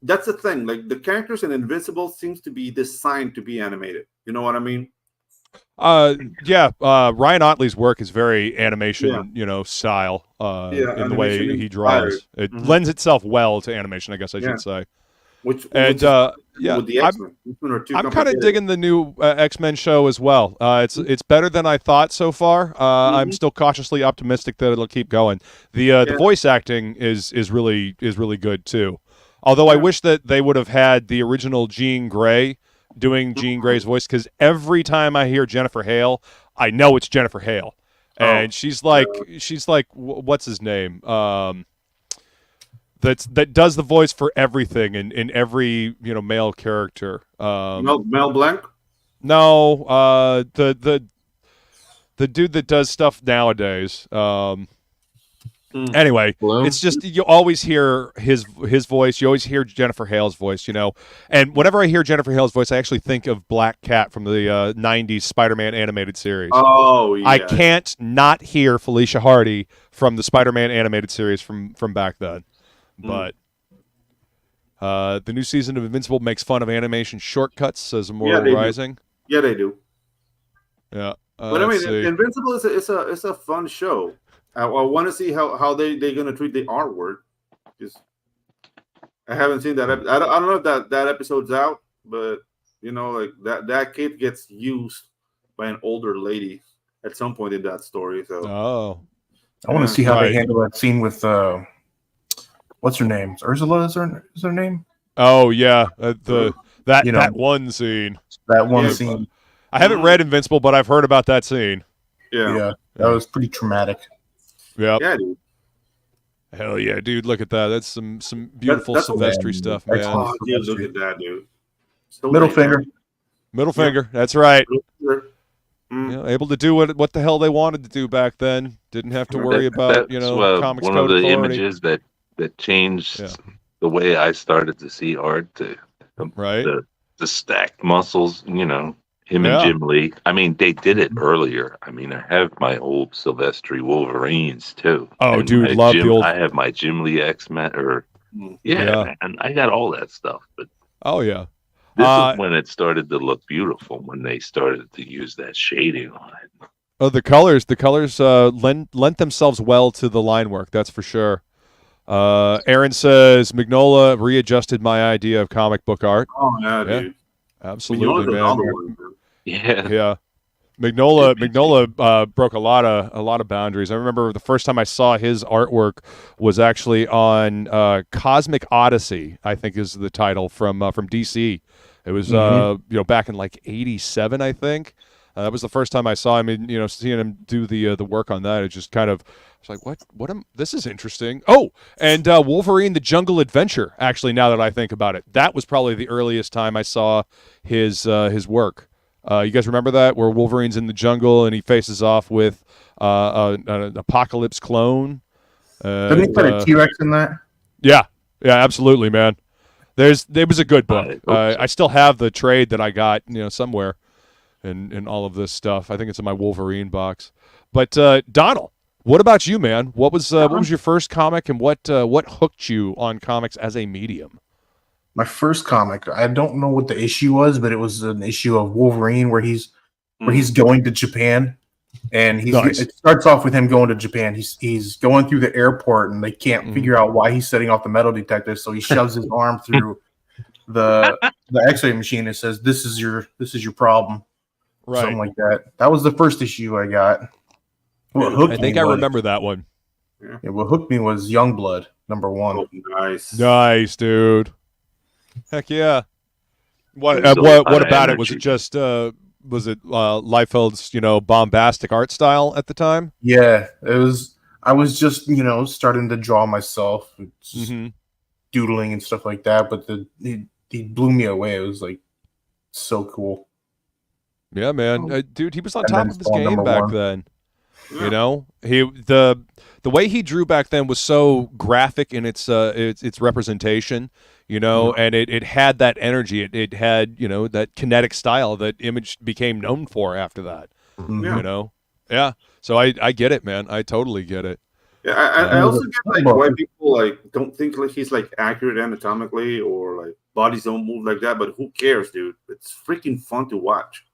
Speaker 1: That's the thing. Like the characters in Invincible seems to be designed to be animated. You know what I mean? Ryan Otley's work is very animation, style. In the way he draws, it lends itself well to animation. I guess I should say. I'm kind of digging the new X-Men show as well. It's better than I thought so far. I'm still cautiously optimistic that it'll keep going. The voice acting is really good too. Although I wish that they would have had the original Jean Grey doing Jean Grey's voice, because every time I hear Jennifer Hale, I know it's Jennifer Hale, and she's like what's his name? That does the voice for everything in every male character.
Speaker 2: Mel Blanc?
Speaker 1: No, the dude that does stuff nowadays. Anyway, it's just you always hear his voice. You always hear Jennifer Hale's voice, And whenever I hear Jennifer Hale's voice, I actually think of Black Cat from the '90s Spider-Man animated series.
Speaker 2: Oh, yeah.
Speaker 1: I can't not hear Felicia Hardy from the Spider-Man animated series from back then. But the new season of Invincible makes fun of animation shortcuts, says Immortal Rising.
Speaker 2: Yeah, they do.
Speaker 1: Yeah.
Speaker 2: But I mean,
Speaker 1: let's see.
Speaker 2: Invincible is a fun show. I want to see how they're gonna treat the artwork. Just I haven't seen that. I don't know if that episode's out, but you know, like that kid gets used by an older lady at some point in that story. So
Speaker 5: I want to see how they handle that scene with what's her name? Ursula is her name?
Speaker 1: Oh yeah, that one scene.
Speaker 5: That one scene.
Speaker 1: I haven't read Invincible, but I've heard about that scene.
Speaker 5: Yeah, that was pretty traumatic.
Speaker 1: Yep.
Speaker 2: Yeah, dude.
Speaker 1: Hell yeah, dude! Look at that. That's some beautiful Sylvester stuff, man.
Speaker 2: Oh, dude, look at that, dude. So
Speaker 5: Middle finger.
Speaker 1: Middle finger. That's right.
Speaker 2: Mm.
Speaker 1: Able to do what the hell they wanted to do back then. Didn't have to worry about comics
Speaker 3: one
Speaker 1: code
Speaker 3: of the
Speaker 1: authority.
Speaker 3: images that changed the way I started to see art. The stacked muscles, him and Jim Lee. I mean, they did it earlier. I mean, I have my old Silvestri Wolverines too.
Speaker 1: Oh, dude, love the old.
Speaker 3: I have my Jim Lee X-Men, and I got all that stuff. But this is when it started to look beautiful. When they started to use that shading on it.
Speaker 1: Oh, the colors lent themselves well to the line work. That's for sure. Aaron says Mignola readjusted my idea of comic book art.
Speaker 2: Oh yeah, dude.
Speaker 1: Absolutely, man.
Speaker 3: Yeah.
Speaker 1: Mignola broke a lot of boundaries. I remember the first time I saw his artwork was actually on Cosmic Odyssey, I think is the title from DC. It was back in like '87, I think. That was the first time I saw him. And, seeing him do the work on that, it just kind of was like, this is interesting. Oh, and Wolverine: The Jungle Adventure. Actually, now that I think about it, that was probably the earliest time I saw his work. You guys remember that, where Wolverine's in the jungle and he faces off with an Apocalypse clone?
Speaker 5: Didn't he put a T-Rex in that?
Speaker 1: Yeah, absolutely, man. There was a good book. I still have the trade that I got, somewhere, and all of this stuff. I think it's in my Wolverine box. But Donald, what about you, man? What was your first comic, and what hooked you on comics as a medium?
Speaker 5: My first comic, I don't know what the issue was, but it was an issue of Wolverine where he's going to Japan, and it starts off with him going to Japan. He's going through the airport, and they can't figure out why he's setting off the metal detector, so he shoves his arm through the X-ray machine and says, "This is your problem,"
Speaker 1: right?
Speaker 5: Something like that. That was the first issue I got.
Speaker 1: I think I remember that one.
Speaker 5: Yeah, what hooked me was Youngblood #1.
Speaker 2: Oh,
Speaker 1: nice, dude. Heck yeah! What about it? Was it just Liefeld's bombastic art style at the time?
Speaker 5: Yeah, it was. I was just starting to draw myself, doodling and stuff like that. But he blew me away. It was like so cool.
Speaker 1: Yeah, man, dude, he was on top of his game back then. The way he drew back then was so graphic in its representation, and it had that energy. It had that kinetic style that Image became known for after that. Yeah. So I get it, man. I totally get it.
Speaker 2: Yeah, I also get why people don't think he's accurate anatomically or bodies don't move like that. But who cares, dude? It's freaking fun to watch.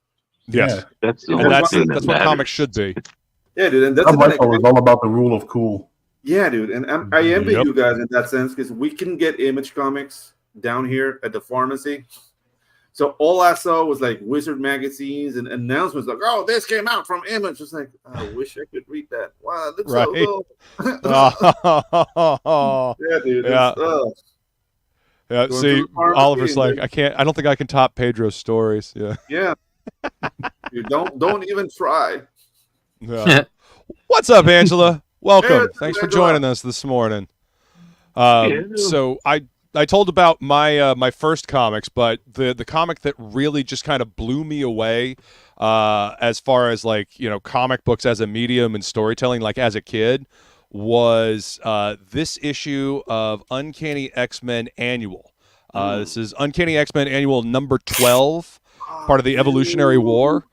Speaker 1: Yes,
Speaker 3: yeah,
Speaker 1: that's what comics should be.
Speaker 2: Yeah, dude, and that's
Speaker 5: was all about the rule of cool.
Speaker 2: Yeah, dude, and I envy you guys in that sense because we can get Image comics down here at the pharmacy. So all I saw was Wizard magazines and announcements "Oh, this came out from Image." It's like, I wish I could read that. Wow, it looks so cool. Yeah, dude.
Speaker 1: Yeah. See, Oliver's I can't. I don't think I can top Pedro's stories. Yeah.
Speaker 2: Yeah. Dude, don't even try.
Speaker 1: Yeah. What's up, Angela? Welcome. Thanks for joining us this morning. So I told about my first comics, but the comic that really just kind of blew me away as far as comic books as a medium and storytelling as a kid was this issue of Uncanny X-Men Annual. This is Uncanny X-Men Annual number 12, part of the Evolutionary War.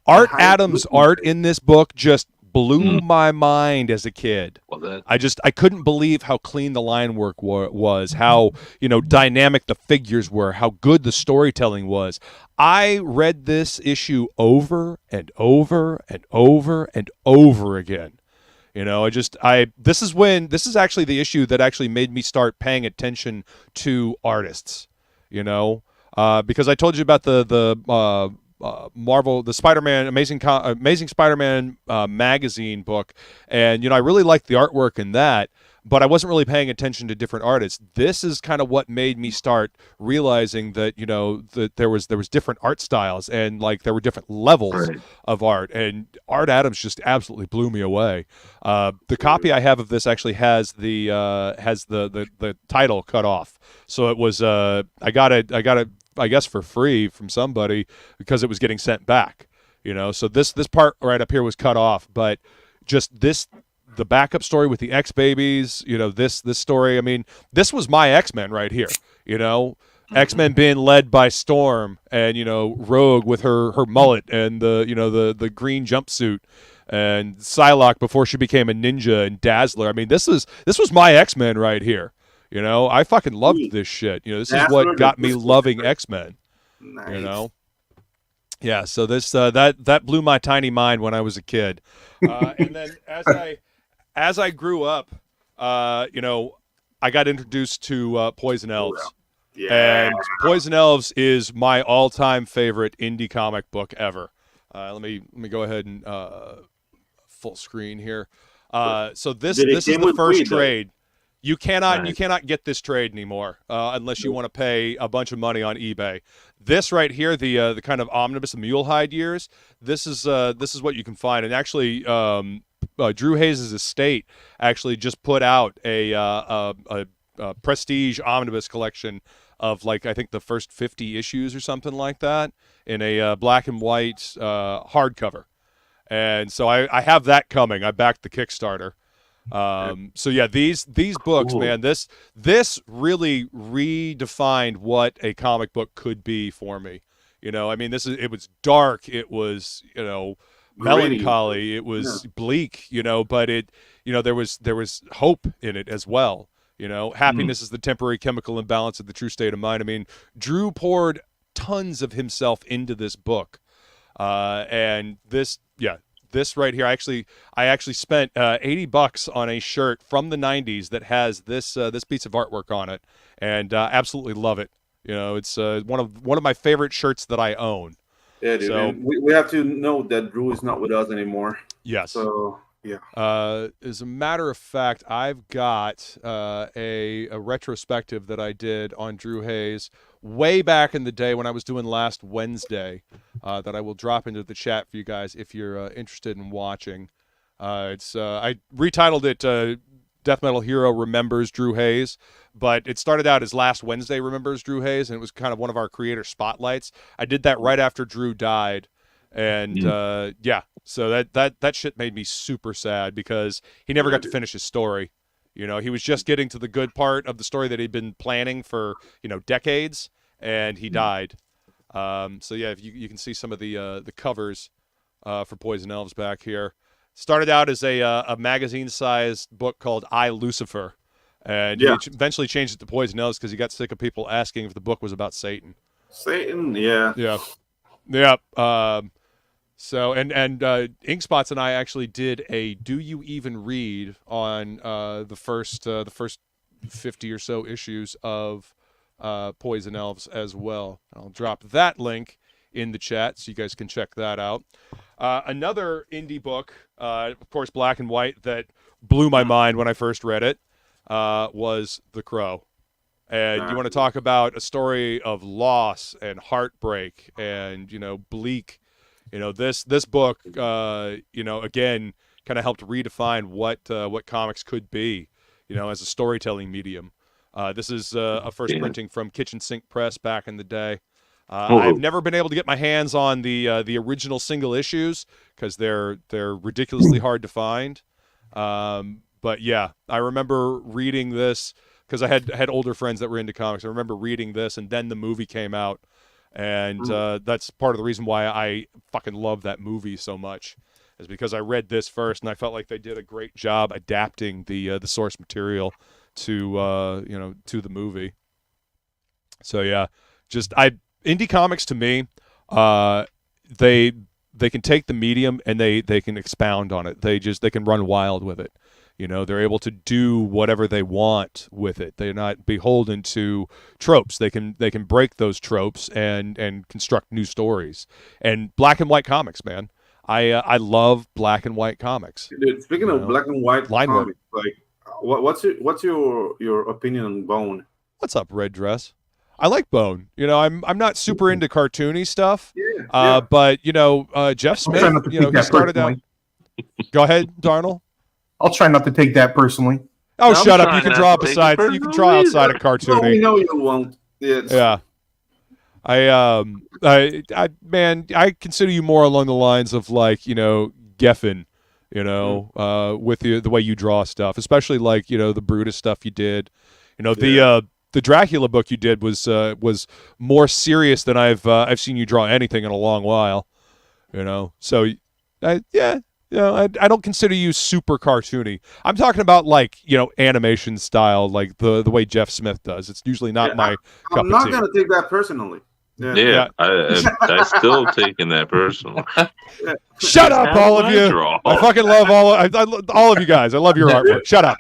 Speaker 1: Art Adams' art in this book just blew my mind as a kid.
Speaker 3: Well,
Speaker 1: I couldn't believe how clean the line work was, how, you know, dynamic the figures were, how good the storytelling was. I read this issue over and over and over and over again. You know, this is actually the issue that actually made me start paying attention to artists, you know, because I told you about the Marvel, the Spider-Man, Amazing Spider-Man magazine book. And, you know, I really liked the artwork in that, but I wasn't really paying attention to different artists. This is kind of what made me start realizing that, you know, that there was different art styles and like there were different levels of art, and Art Adams just absolutely blew me away. The copy I have of this actually has the title cut off. So it was, I got it, I guess for free from somebody because it was getting sent back, you know. So this part right up here was cut off, but just the backup story with the X-Babies, you know, this story, I mean, this was my X-Men right here, you know. X-Men being led by Storm, and, you know, Rogue with her mullet and the green jumpsuit, and Psylocke before she became a ninja, and Dazzler. I mean, this was my X-Men right here. You know, I fucking loved this shit. You know, this is what got me loving X-Men. Nice. You know? Yeah, so this that blew my tiny mind when I was a kid. And then as I grew up, you know, I got introduced to Poison Elves. Yeah. And Poison Elves is my all-time favorite indie comic book ever. Let me go ahead and full screen here. So this is the first trade. You cannot get this trade anymore unless you want to pay a bunch of money on eBay. This right here, the kind of omnibus, the Mulehide years. This is what you can find. And actually, Drew Hayes' estate actually just put out a prestige omnibus collection of, like, I think the first 50 issues or something like that in a black and white hardcover. And so I have that coming. I backed the Kickstarter. So yeah, these books, man, this really redefined what a comic book could be for me. You know, I mean, it was dark, it was, you know, melancholy, it was bleak, you know, but there was hope in it as well. You know, happiness is the temporary chemical imbalance of the true state of mind. I mean, Drew poured tons of himself into this book, and this right here, I actually spent $80 on a shirt from the '90s that has this piece of artwork on it, and absolutely love it. You know, it's one of my favorite shirts that I own.
Speaker 2: Yeah, dude. So, we have to know that Drew is not with us anymore.
Speaker 1: Yes.
Speaker 2: So yeah.
Speaker 1: As a matter of fact, I've got a retrospective that I did on Drew Hayes way back in the day when I was doing Last Wednesday, that I will drop into the chat for you guys if you're interested in watching. I retitled it Death Metal Hero Remembers Drew Hayes, but it started out as Last Wednesday Remembers Drew Hayes, and it was kind of one of our creator spotlights. I did that right after Drew died, and so that shit made me super sad because he never got to finish his story. You know, he was just getting to the good part of the story that he'd been planning for, you know, decades, and he died. So yeah, if you can see some of the covers for Poison Elves back here. Started out as a magazine-sized book called I, Lucifer, and he eventually changed it to Poison Elves because he got sick of people asking if the book was about Satan.
Speaker 2: Satan, yeah.
Speaker 1: So and Inkspots and I actually did a Do You Even Read on the first 50 or so issues of Poison Elves as well. I'll drop that link in the chat so you guys can check that out. Another indie book, of course, black and white, that blew my mind when I first read it was The Crow. And you want to talk about a story of loss and heartbreak and, you know, bleak. You know, this book, you know, again, kind of helped redefine what comics could be, you know, as a storytelling medium. This is a first printing from Kitchen Sink Press back in the day. I've never been able to get my hands on the original single issues because they're ridiculously hard to find. But yeah, I remember reading this because I had older friends that were into comics. I remember reading this, and then the movie came out. And that's part of the reason why I fucking love that movie so much, is because I read this first, and I felt like they did a great job adapting the source material to to the movie. So yeah, indie comics to me, they can take the medium and they can expound on it. They can run wild with it. They're able to do whatever they want with it. They're not beholden to tropes. They can break those tropes and construct new stories. And black and white comics, man. I love black and white comics.
Speaker 2: Dude, speaking of black and white
Speaker 1: line
Speaker 2: comics,
Speaker 1: work.
Speaker 2: like what's your opinion on Bone?
Speaker 1: What's up, Red Dress? I like Bone. I'm not super into cartoony stuff.
Speaker 2: Yeah.
Speaker 1: But Jeff Smith, he started out. Go ahead, Darnell.
Speaker 5: I'll try not to take that personally.
Speaker 1: Oh, shut up! You can draw beside. You can draw outside of cartoony.
Speaker 2: No, you won't.
Speaker 1: Yeah. I consider you more along the lines of like Geffen, with the way you draw stuff, especially like the Brutus stuff you did. The Dracula book you did was more serious than I've seen you draw anything in a long while. So I don't consider you super cartoony. I'm talking about like animation style, like the way Jeff Smith does. It's usually not my cup
Speaker 2: I'm not
Speaker 1: of tea.
Speaker 2: gonna take that personally.
Speaker 3: Yeah. I still taking that personal.
Speaker 1: Shut up, all of you! I fucking love all of you guys. I love your artwork. Shut up,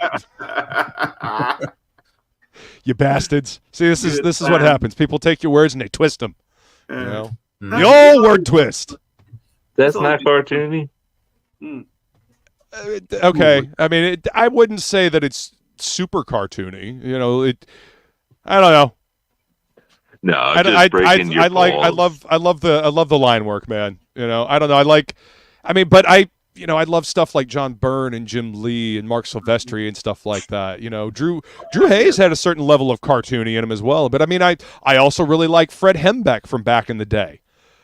Speaker 1: you bastards! See, this is what happens. People take your words and they twist them. The old word twist.
Speaker 3: That's not cartoony.
Speaker 1: Okay, I mean, I wouldn't say that it's super cartoony. I don't know.
Speaker 3: No, I
Speaker 1: love the line work, man. I don't know. But I love stuff like John Byrne and Jim Lee and Mark Silvestri and stuff like that. Drew Hayes had a certain level of cartoony in him as well. But I mean, I also really like Fred Hembeck from back in the day.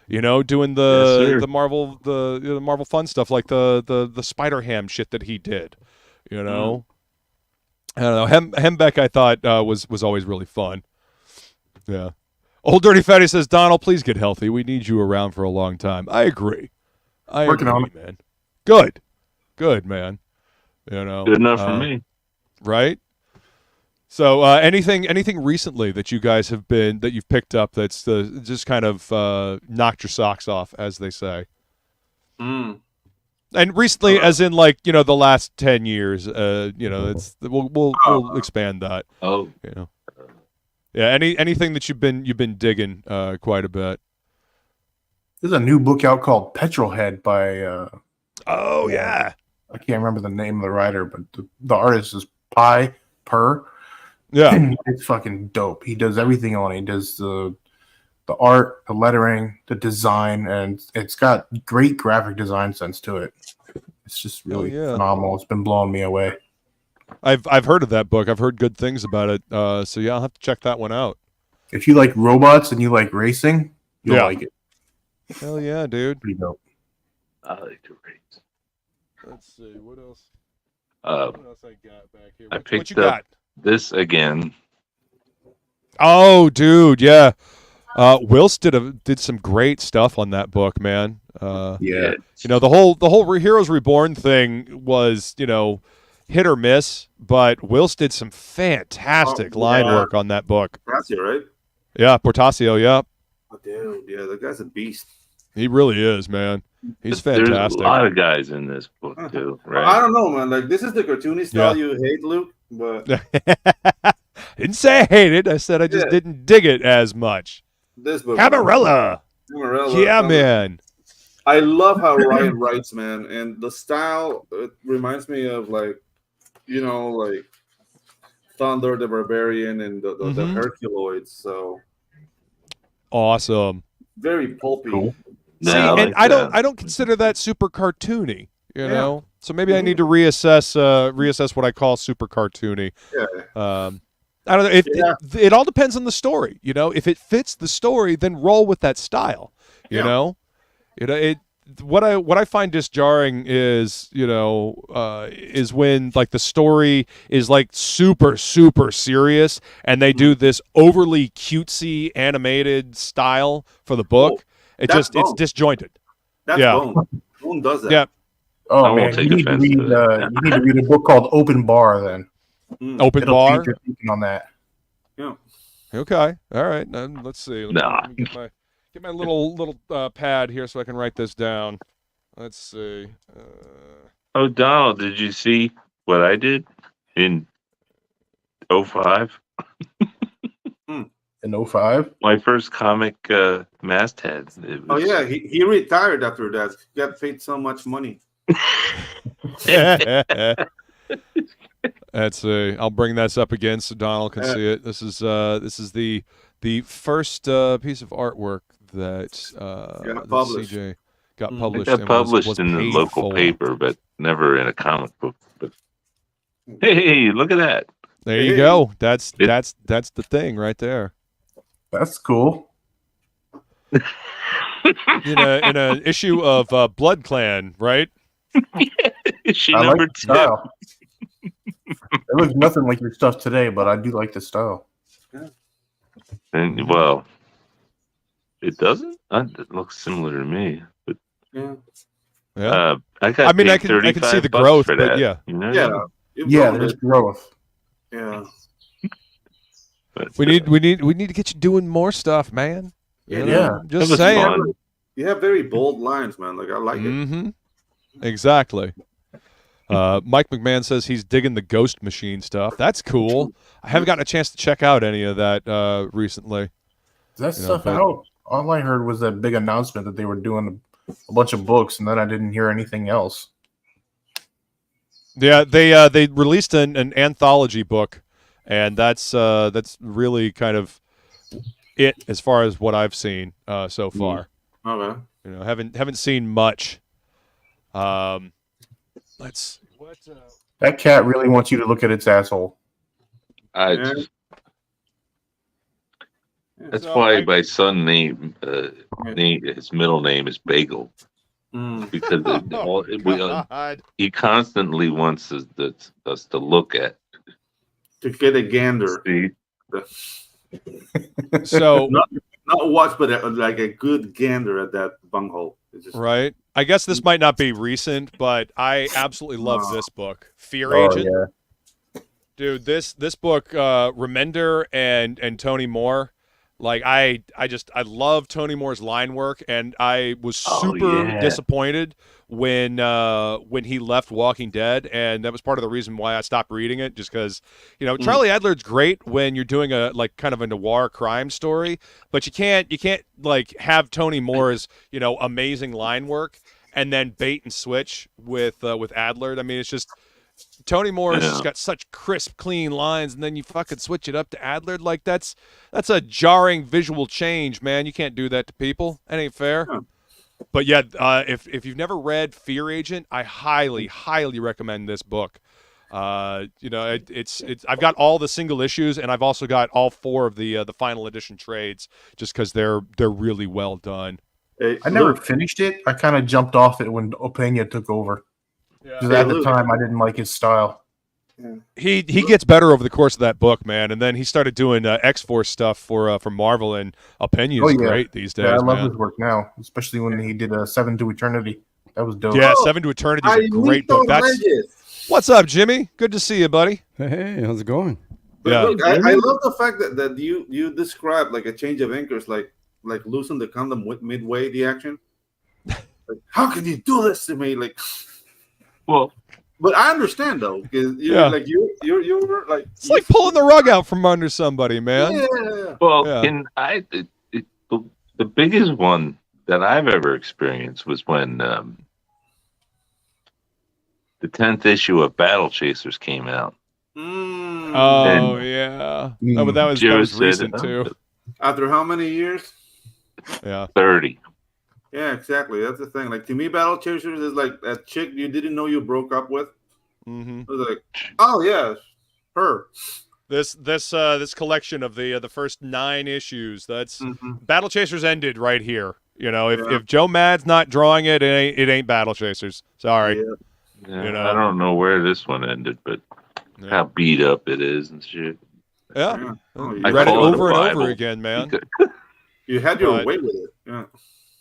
Speaker 1: Doing the Marvel the Marvel fun stuff like the Spider-Ham shit that he did. I don't know. Hembeck I thought was always really fun. Yeah. Old Dirty Fatty says, Donald, please get healthy. We need you around for a long time. I agree.
Speaker 5: Working on it,
Speaker 1: man. Good, man.
Speaker 3: Good enough for me.
Speaker 1: Right? So anything recently that you guys that you've picked up that's just kind of knocked your socks off, as they say? And recently, as in like the last 10 years, we'll expand that.
Speaker 3: Oh,
Speaker 1: yeah. Anything that you've been digging quite a bit?
Speaker 5: There's a new book out called Petrolhead by.
Speaker 1: Oh yeah.
Speaker 5: I can't remember the name of the writer, but the artist is Pi Per.
Speaker 1: Yeah,
Speaker 5: it's fucking dope. He does everything on it. He does the art, the lettering, the design, and it's got great graphic design sense to it. It's just really phenomenal. It's been blowing me away.
Speaker 1: I've heard of that book. I've heard good things about it. So yeah, I'll have to check that one out.
Speaker 5: If you like robots and you like racing, you'll like it.
Speaker 1: Hell yeah, dude.
Speaker 5: Pretty dope.
Speaker 3: I like to race.
Speaker 1: Let's see what else.
Speaker 3: What
Speaker 1: else I got back here?
Speaker 3: I picked
Speaker 1: what you got?
Speaker 3: This again.
Speaker 1: Oh, dude, yeah. Wills did some great stuff on that book, man.
Speaker 5: Yeah.
Speaker 1: The whole Heroes Reborn thing was, hit or miss, but Wills did some fantastic line work on that book.
Speaker 2: Portasio, right?
Speaker 1: Yeah, Portasio, yeah.
Speaker 2: Oh, dude, yeah, the guy's a beast.
Speaker 1: He really is, man. He's fantastic.
Speaker 3: There's a lot of guys in this book too, right?
Speaker 2: I don't know, man. Like, this is the cartoony style you hate, Luke, but
Speaker 1: didn't say I hate it. I said I just didn't dig it as much.
Speaker 2: This book,
Speaker 1: Camarilla. Yeah, man.
Speaker 2: I love how Ryan writes, man, and the style, it reminds me of like Thunder the Barbarian and the Herculoids. So
Speaker 1: awesome.
Speaker 2: Very pulpy.
Speaker 5: Cool.
Speaker 1: See, and I don't consider that super cartoony, you know. So maybe I need to reassess what I call super cartoony.
Speaker 2: Yeah.
Speaker 1: I don't know. It all depends on the story, If it fits the story, then roll with that style, you know. What I find just jarring is is when like the story is like super serious and they do this overly cutesy animated style for the book. It's disjointed.
Speaker 2: That's Bone. Bone does that.
Speaker 1: Yeah.
Speaker 5: Oh man, you need to read a book called Open Bar. Then
Speaker 1: Open
Speaker 5: It'll
Speaker 1: Bar.
Speaker 5: change your thinking on that.
Speaker 2: Yeah.
Speaker 1: Okay. All right. Let's see. Let me get my little pad here so I can write this down. Let's see.
Speaker 3: Oh, Donald, did you see what I did in 05?
Speaker 5: In 05?
Speaker 3: My first comic masthead.
Speaker 2: Oh yeah, he retired after that. He got paid so much money.
Speaker 1: Let's see. I'll bring this up again so Donald can see it. This is the first piece of artwork that CJ got published.
Speaker 3: It got published in the local paper, but never in a comic book. But hey, look at that!
Speaker 1: There you go. That's the thing right there.
Speaker 5: That's cool.
Speaker 1: in an issue of Blood Clan, right?
Speaker 3: Issue number 2.
Speaker 5: It looks nothing like your stuff today, but I do like the style.
Speaker 3: Yeah. And well, it doesn't. It looks similar to me, but
Speaker 2: yeah.
Speaker 3: I can
Speaker 1: see the growth, but
Speaker 3: that,
Speaker 1: yeah,
Speaker 3: you know?
Speaker 5: Yeah, there's growth.
Speaker 2: Yeah.
Speaker 1: We need to get you doing more stuff, man.
Speaker 5: Yeah.
Speaker 1: Just saying.
Speaker 3: Fun.
Speaker 2: You have very bold lines, man. Like I like it.
Speaker 1: Exactly. Mike McMahon says he's digging the Ghost Machine stuff. That's cool. I haven't gotten a chance to check out any of that recently.
Speaker 5: Is that stuff out? All I heard was that big announcement that they were doing a bunch of books, and then I didn't hear anything else.
Speaker 1: Yeah, they released an anthology book, and that's really kind of it as far as what I've seen so far.
Speaker 2: Okay.
Speaker 1: You know, haven't seen much. Let's see what.
Speaker 5: That cat really wants you to look at its asshole.
Speaker 3: That's why my son named his middle name is Bagel, because he constantly wants us to look at,
Speaker 2: to get a gander.
Speaker 1: So
Speaker 2: not watch, but like a good gander at that bunghole.
Speaker 1: Right. I guess this might not be recent, but I absolutely love this book, Fear Agent.
Speaker 5: Yeah.
Speaker 1: Dude, this book, Remender and Tony Moore. Like I love Tony Moore's line work, and I was super disappointed when he left Walking Dead, and that was part of the reason why I stopped reading it, just because Charlie Adler's great when you're doing a kind of a noir crime story, but you can't like have Tony Moore's amazing line work and then bait and switch with Adler. I mean, it's just Tony Moore's just got such crisp, clean lines, and then you fucking switch it up to Adler. Like that's a jarring visual change, man. You can't do that to people. That ain't fair. Yeah. But yeah, if you've never read Fear Agent, I highly, highly recommend this book. It's I've got all the single issues, and I've also got all 4 of the final edition trades, just because they're really well done.
Speaker 5: I never finished it. I kind of jumped off it when Opeña took over. Because at the time, I didn't like his style.
Speaker 2: Yeah.
Speaker 1: He gets better over the course of that book, man. And then he started doing X-Force stuff for Marvel, and Opeña is great these days.
Speaker 5: Yeah, I love his work now, especially when he did 7 to Eternity. That was dope.
Speaker 1: Yeah, 7 to Eternity is a great book. What's up, Jimmy? Good to see you, buddy.
Speaker 6: Hey, how's it going?
Speaker 2: Yeah, look, I love the fact that you described like a change of anchors, like loosen the condom midway the action. Like, how can you do this to me? Like.
Speaker 3: Well,
Speaker 2: but I understand though, because you're like
Speaker 1: it's like pulling the rug out from under somebody, man.
Speaker 2: Yeah.
Speaker 3: Well, the biggest one that I've ever experienced was when the 10th issue of Battle Chasers came out.
Speaker 1: Oh yeah, but that was recent too.
Speaker 2: After how many years?
Speaker 1: Yeah,
Speaker 3: 30.
Speaker 2: Yeah, exactly. That's the thing. Like to me, Battle Chasers is like that chick you didn't know you broke up with. It was like, oh yeah, her.
Speaker 1: This collection of the first 9 issues. That's Battle Chasers ended right here. If Joe Mad's not drawing it, it ain't Battle Chasers. Sorry.
Speaker 3: Yeah. I don't know where this one ended, but how beat up it is and shit.
Speaker 1: Yeah. I read it over and over again, man.
Speaker 2: You had your way with it. Yeah.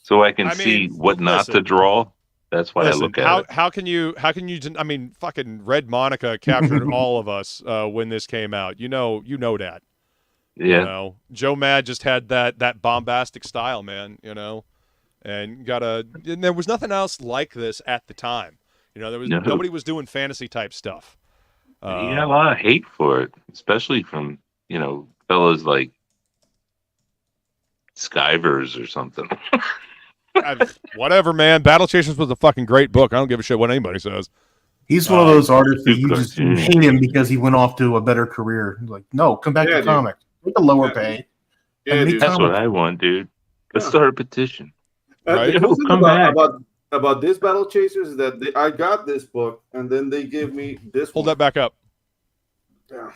Speaker 3: So I can see what not to draw. That's why I look at it.
Speaker 1: How can you? I mean, fucking Red Monica captured all of us when this came out. You know that.
Speaker 3: Yeah.
Speaker 1: You know, Joe Mad just had that bombastic style, man. You know, and there was nothing else like this at the time. You know, nobody was doing fantasy type stuff.
Speaker 3: He got a lot of hate for it, especially from fellas like Skyvers or something.
Speaker 1: Whatever, man. Battle Chasers was a fucking great book. I don't give a shit what anybody says.
Speaker 5: He's one of those artists that you just hate him because he went off to a better career. Like, no, come back to comics. Take a lower pay.
Speaker 2: Yeah, dude.
Speaker 3: That's what I want, dude. Let's start a petition.
Speaker 1: Right?
Speaker 2: The cool thing about this Battle Chasers is that I got this book, and then they gave me this
Speaker 1: Hold
Speaker 2: one.
Speaker 1: that back up.
Speaker 2: Yeah.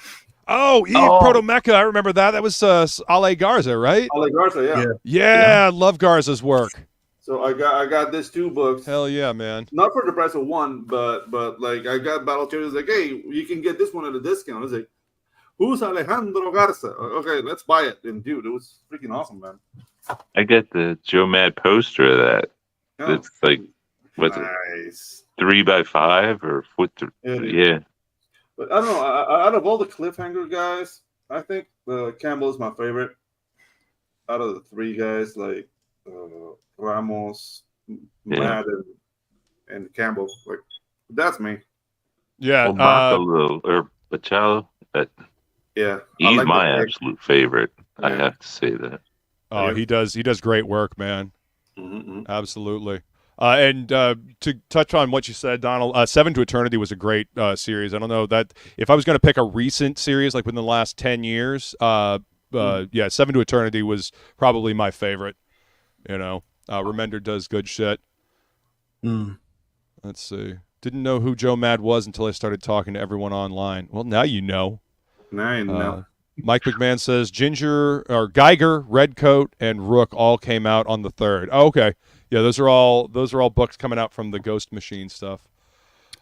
Speaker 1: Oh, Eve Proto Mecha. I remember that. That was Ale Garza, right?
Speaker 2: Ale Garza,
Speaker 1: yeah. I love Garza's work.
Speaker 2: So I got these 2 books.
Speaker 1: Hell yeah, man.
Speaker 2: Not for the price of one, but like I got Battle Chasers. Like, hey, you can get this one at a discount. I was like, who's Alejandro Garza? Okay, let's buy it. And dude, it was freaking awesome, man.
Speaker 3: I get the Joe Mad poster of that.
Speaker 2: Yeah.
Speaker 3: It's like, what's
Speaker 2: nice.
Speaker 3: it? 3x5 or foot? Yeah.
Speaker 2: But I don't know. Out of all the cliffhanger guys, I think Campbell is my favorite. Out of the 3 guys, like Ramos, Mad, and Campbell, like that's me.
Speaker 1: Yeah.
Speaker 3: Or Bachalo.
Speaker 2: Yeah.
Speaker 3: He's
Speaker 2: like
Speaker 3: my absolute favorite.
Speaker 2: Yeah.
Speaker 3: I have to say that.
Speaker 1: Oh, he does great work, man.
Speaker 2: Mm-hmm.
Speaker 1: Absolutely. And to touch on what you said, Donald, 7 to Eternity was a great series. I don't know that if I was going to pick a recent series, like within the last 10 years, 7 to Eternity was probably my favorite. You know, Remender does good shit. Let's see. Didn't know who Joe Mad was until I started talking to everyone online. Well, now you know.
Speaker 2: Now you know.
Speaker 1: Mike McMahon says Geiger, Redcoat, and Rook all came out on the 3rd. Oh, okay. Yeah, those are all books coming out from the Ghost Machine stuff.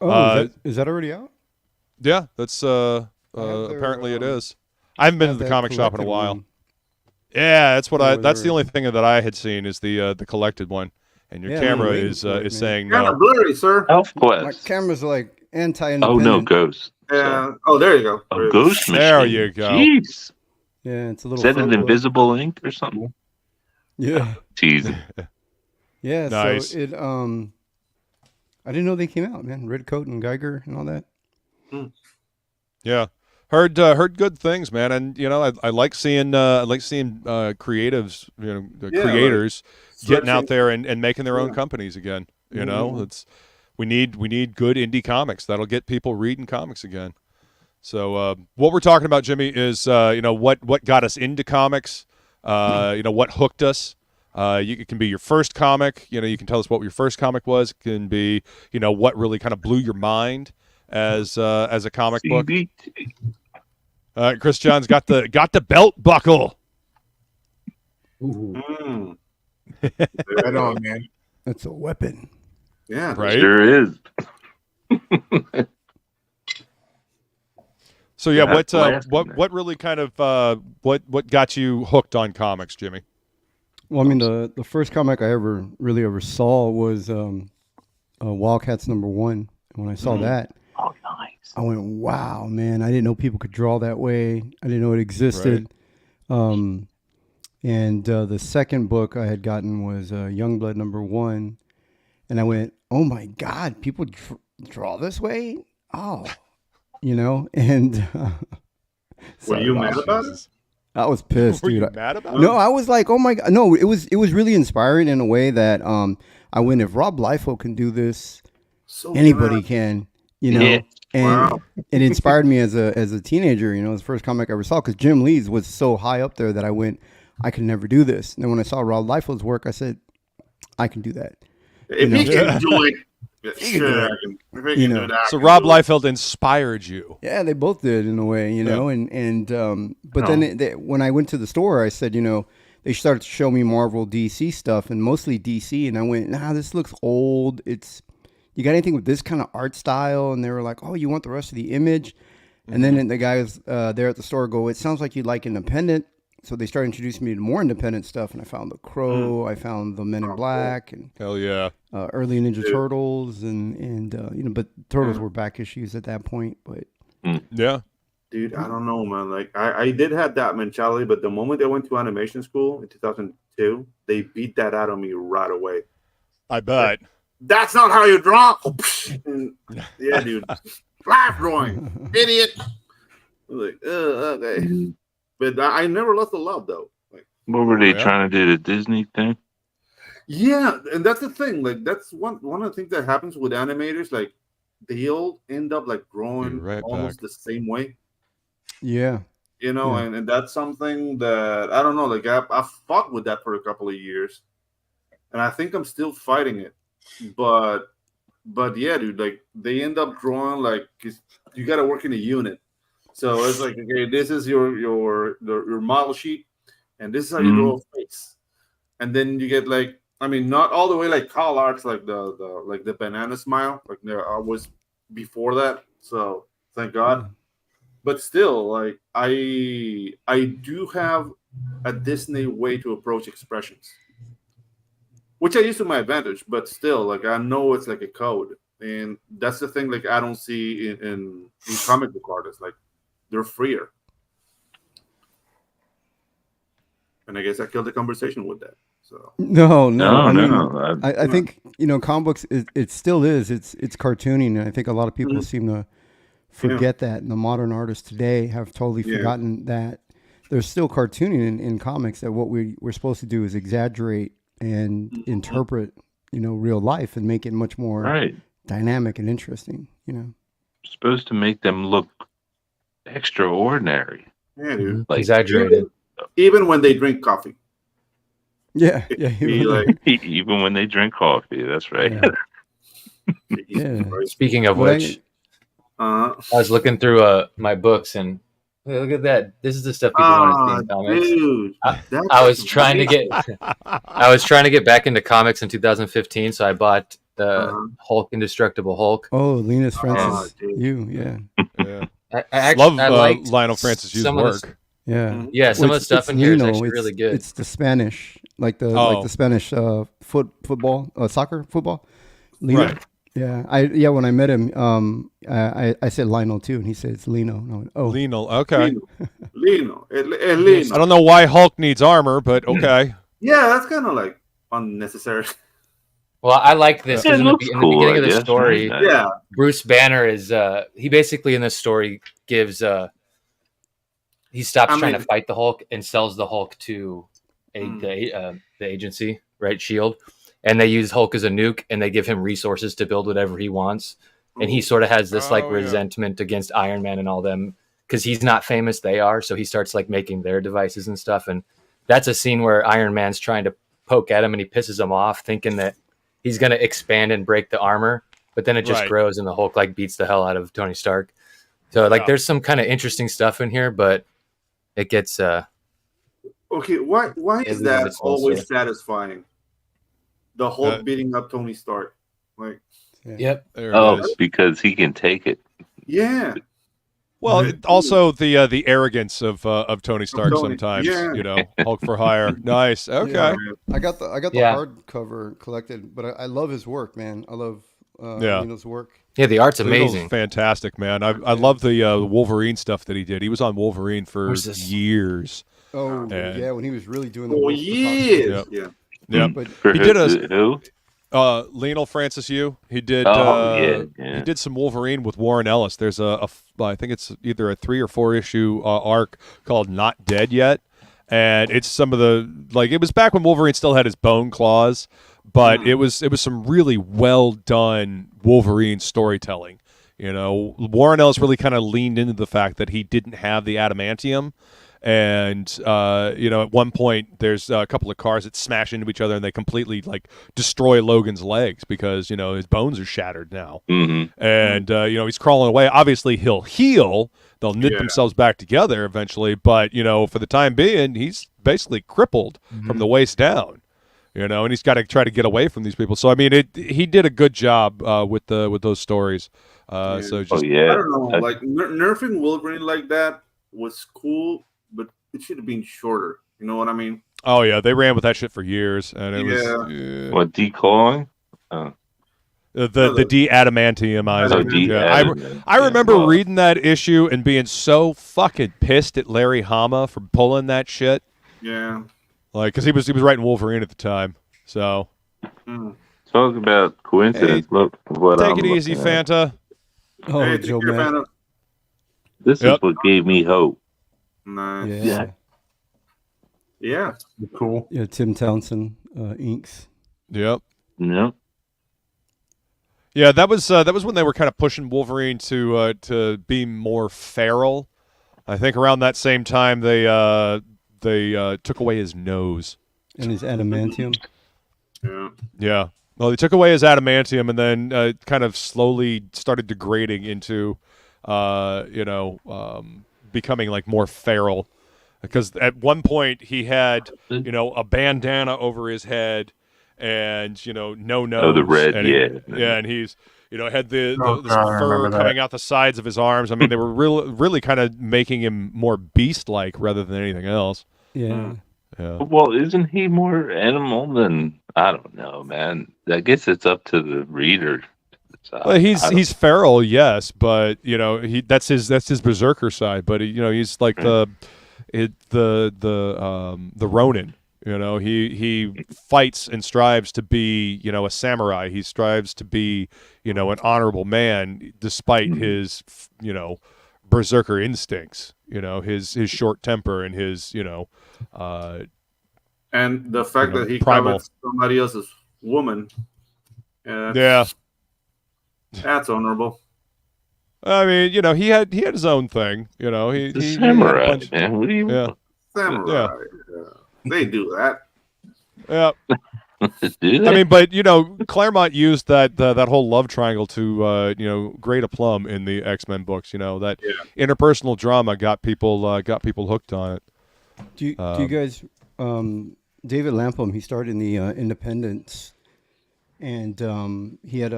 Speaker 6: Oh, is that already out?
Speaker 1: Yeah, that's apparently it is. I haven't been to the comic shop in a while. One. Yeah, that's what that's the only thing that I had seen is the collected one. And your camera is saying no.
Speaker 2: Blurry, sir.
Speaker 3: ElfQuest.
Speaker 6: My camera's like anti-independent.
Speaker 3: Oh no, Ghost.
Speaker 2: Yeah. Oh, there you go.
Speaker 3: A Ghost Machine.
Speaker 1: There you go.
Speaker 3: Jeez.
Speaker 6: Yeah, it's a little.
Speaker 3: Is that an invisible ink or something?
Speaker 6: Yeah.
Speaker 3: Teasing.
Speaker 6: Yeah.
Speaker 1: Nice.
Speaker 6: So it I didn't know they came out, man. Redcoat and Geiger and all that.
Speaker 1: Yeah. Heard good things, man, and I like seeing creatives, creators getting out there and making their own companies again. You know, we need good indie comics that'll get people reading comics again. So what we're talking about, Jimmy, is what got us into comics. What hooked us. It can be your first comic. You can tell us what your first comic was. It can be what really kind of blew your mind as a comic book. Chris John's got the belt buckle.
Speaker 5: Right on, man.
Speaker 6: That's a weapon.
Speaker 2: Yeah,
Speaker 1: right.
Speaker 3: Sure is.
Speaker 1: So yeah, what really kind of what got you hooked on comics, Jimmy?
Speaker 6: Well, I mean, the first comic I ever saw was Wildcats #1. And when I saw that,
Speaker 3: oh, nice.
Speaker 6: I went, wow, man! I didn't know people could draw that way. I didn't know it existed. Right. And the second book I had gotten was Youngblood #1, and I went, oh my God, people draw this way? Oh, and
Speaker 2: were you mad about it?
Speaker 6: I was pissed,
Speaker 1: Were
Speaker 6: dude.
Speaker 1: you mad about it?
Speaker 6: No, I was like, oh my God. No, it was really inspiring in a way that I went, if Rob Liefeld can do this, anybody can,
Speaker 3: Yeah.
Speaker 6: And it inspired me as a teenager, the first comic I ever saw, because Jim Lee's was so high up there that I went, I could never do this. And then when I saw Rob Liefeld's work, I said, I can do that.
Speaker 2: If he can do it, sure, I can do that.
Speaker 1: So Rob Liefeld inspired you.
Speaker 6: Yeah, they both did in a way, but then when I went to the store, I said, they started to show me Marvel DC stuff and mostly DC. And I went, nah, this looks old. You got anything with this kind of art style? And they were like, oh, you want the rest of the image? And then the guys there at the store go, it sounds like you like independent. so they started introducing me to more independent stuff, and I found the Crow, I found the Men in Black, and
Speaker 1: hell yeah,
Speaker 6: early Ninja Turtles, and but Turtles were back issues at that point. But
Speaker 1: yeah,
Speaker 2: dude, I don't know, man. Like I did have that mentality, but the moment I went to animation school in 2002, they beat that out of me right away.
Speaker 1: I bet.
Speaker 2: That's not how you draw. Yeah, dude. Live drawing, idiot. Like, okay. But I never lost the love, though. Like,
Speaker 3: what were they trying to do, the Disney thing?
Speaker 2: Yeah, and that's the thing. Like, that's one of the things that happens with animators. Like, they'll end up like drawing almost the same way.
Speaker 6: Yeah.
Speaker 2: And that's something that I don't know. Like, I fought with that for a couple of years, and I think I'm still fighting it. But yeah, dude. Like, they end up drawing like, 'cause you got to work in a unit. So it's like, okay, this is your model sheet, and this is how you draw a face. And then you get like, I mean, not all the way like Call Arts, like the banana smile, like there I was before that. So thank God. But still, like I do have a Disney way to approach expressions, which I use to my advantage. But still, like I know it's like a code, and that's the thing. Like I don't see in comic book artists, like. They're freer. And I guess I killed the conversation with that. So
Speaker 6: no.
Speaker 3: I
Speaker 6: think comic books. It still is. It's cartooning, and I think a lot of people seem to forget that. And the modern artists today have totally forgotten that there's still cartooning in comics. That what we're supposed to do is exaggerate and interpret, real life and make it much more dynamic and interesting.
Speaker 3: Supposed to make them look extraordinary.
Speaker 2: Yeah, dude.
Speaker 4: Like, exaggerated.
Speaker 2: Even when they drink coffee.
Speaker 6: Yeah.
Speaker 3: Even when they drink coffee. That's right.
Speaker 6: Yeah.
Speaker 4: Speaking of which, I was looking through my books and hey, look at that. This is the stuff people want to see in comics. Dude, I was trying to get back into comics in 2015, so I bought the Hulk, Indestructible Hulk.
Speaker 6: Oh, Linus Francis, yeah.
Speaker 1: I love Lionel Francis Yu's work.
Speaker 6: Yeah,
Speaker 4: some of the stuff in here is actually really good.
Speaker 6: It's the Spanish, like the Spanish football, soccer football. Lino. Right. Yeah. When I met him, I said Lionel too, and he said it's Lino. And I went,
Speaker 1: Lino. Okay.
Speaker 2: Lino.
Speaker 1: I don't know why Hulk needs armor, but okay.
Speaker 2: Yeah, that's kind of like unnecessary.
Speaker 4: Well, I like this because in the beginning of the story, Bruce Banner is he basically in this story gives he stops trying to fight the Hulk and sells the Hulk to the agency, right? SHIELD, and they use Hulk as a nuke and they give him resources to build whatever he wants, and he sort of has this resentment against Iron Man and all them because he's not famous, they are, so he starts like making their devices and stuff, and that's a scene where Iron Man's trying to poke at him and he pisses him off, thinking that he's going to expand and break the armor, but then it just grows and the Hulk like beats the hell out of Tony Stark. So like there's some kind of interesting stuff in here, but it gets
Speaker 2: okay, why is that always satisfying? The Hulk beating up Tony Stark. Like
Speaker 3: because he can take it.
Speaker 2: Yeah.
Speaker 1: Well, also the arrogance of Tony Stark sometimes, Hulk for hire. Nice. Okay.
Speaker 6: Yeah. I got the hardcover collected, but I love his work, man. I love Lino's work.
Speaker 4: Yeah, the art's amazing.
Speaker 1: Fantastic, man. I love the Wolverine stuff that he did. He was on Wolverine for years.
Speaker 6: Oh, when he was really doing the
Speaker 2: years.
Speaker 1: Yeah.
Speaker 6: But
Speaker 1: he did
Speaker 3: who?
Speaker 1: Lionel Francis Yu. He did. He did some Wolverine with Warren Ellis. There's I think it's either a 3 or 4 issue arc called Not Dead Yet, and it's some of the it was back when Wolverine still had his bone claws, but it was some really well done Wolverine storytelling. Warren Ellis really kind of leaned into the fact that he didn't have the adamantium. And at one point there's a couple of cars that smash into each other and they completely destroy Logan's legs because his bones are shattered now. And he's crawling away. Obviously he'll heal, they'll knit themselves back together eventually, but for the time being he's basically crippled from the waist down, and he's got to try to get away from these people. So I mean he did a good job with those stories. So just
Speaker 2: I don't know, nerfing Wolverine like that was cool. But it should have been shorter. You know what I mean?
Speaker 1: Oh yeah, they ran with that shit for years, and it was
Speaker 3: what declawing?
Speaker 1: The de-adamantiumizing. Yeah, I remember reading that issue and being so fucking pissed at Larry Hama for pulling that shit.
Speaker 2: Yeah,
Speaker 1: like because he was writing Wolverine at the time. So
Speaker 3: talk about coincidence.
Speaker 1: Hey,
Speaker 3: look, what
Speaker 1: take it easy, Fanta.
Speaker 6: Oh,
Speaker 2: hey,
Speaker 6: Joe man.
Speaker 3: This is what gave me hope.
Speaker 2: Nice. Yeah.
Speaker 5: Cool.
Speaker 6: Yeah, Tim Townsend inks.
Speaker 1: Yep.
Speaker 3: Yep.
Speaker 1: Yeah, that was when they were kind of pushing Wolverine to be more feral. I think around that same time they took away his nose
Speaker 6: and his adamantium.
Speaker 2: Yeah.
Speaker 1: Yeah. Well, they took away his adamantium and then kind of slowly started degrading into, becoming like more feral. Because at one point he had, a bandana over his head and, no nose.
Speaker 3: Oh, the red,
Speaker 1: and he's, had the fur coming out the sides of his arms. I mean, they were really kind of making him more beast-like rather than anything else.
Speaker 6: Yeah.
Speaker 1: Yeah.
Speaker 3: Well, isn't he more animal than, I don't know, man. I guess it's up to the reader.
Speaker 1: Well, he's feral, yes, but that's his berserker side. But he's like the Ronin. He fights and strives to be a samurai. He strives to be an honorable man despite his berserker instincts. His short temper and his
Speaker 2: and the fact that he
Speaker 1: primal.
Speaker 2: covered somebody else's woman.
Speaker 1: Yeah.
Speaker 2: That's honorable.
Speaker 1: I mean, he had his own thing. He
Speaker 3: samurai, man. What do you?
Speaker 1: Yeah.
Speaker 2: Samurai. Yeah. They do that.
Speaker 1: Yeah.
Speaker 3: Do they?
Speaker 1: I mean, but Claremont used that whole love triangle to grade a plum in the X-Men books. That interpersonal drama got people hooked on it.
Speaker 6: Do you guys? David Lapham, he started in the Independents, and he had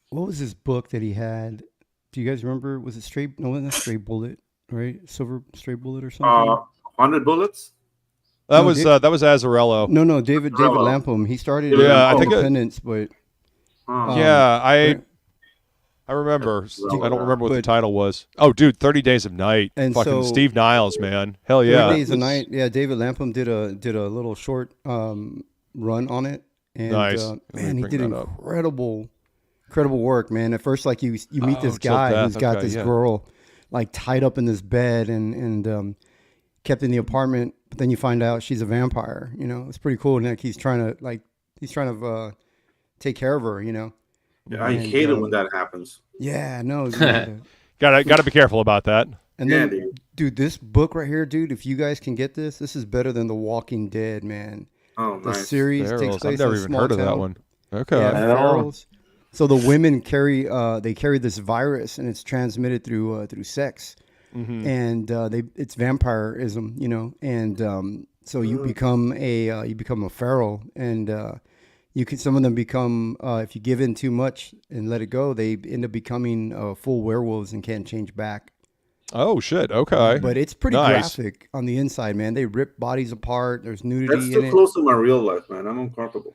Speaker 6: what was his book that he had? Do you guys remember? Was it Straight? No, wasn't Straight Bullet, right? Silver Straight Bullet or something?
Speaker 2: 100 Bullets.
Speaker 1: That was Azzarello.
Speaker 6: No, David Lapham. He started in
Speaker 1: I think
Speaker 6: Independence, but
Speaker 1: I remember. I don't remember what the title was. Oh, dude, 30 Days of Night.
Speaker 6: And
Speaker 1: fucking Steve Niles, man. Hell yeah.
Speaker 6: 30 Days of Night. Yeah, David Lapham did a little short run on it. And,
Speaker 1: nice.
Speaker 6: Man, he did incredible work, man. At first, like you meet this guy who's got this girl like tied up in this bed and kept in the apartment, but then you find out she's a vampire. It's pretty cool. And like he's trying to take care of her.
Speaker 2: Yeah, I hate it when that happens.
Speaker 6: Yeah, no.
Speaker 1: Gotta be careful about that.
Speaker 6: And then, dude, this book right here, dude, if you guys can get this is better than The Walking Dead, man.
Speaker 2: Oh,
Speaker 6: the
Speaker 2: nice.
Speaker 6: series takes place
Speaker 1: I've never
Speaker 6: in a
Speaker 1: even
Speaker 6: small
Speaker 1: heard of
Speaker 6: town.
Speaker 1: that one. Okay.
Speaker 6: Yeah, ferals. So the women carry this virus, and it's transmitted through sex, and it's vampirism, and so you become a feral, and some of them become if you give in too much and let it go, they end up becoming full werewolves and can't change back.
Speaker 1: Oh shit! Okay,
Speaker 6: but it's pretty graphic on the inside, man. They rip bodies apart. There's nudity in it.
Speaker 2: That's too close to my real life, man. I'm uncomfortable.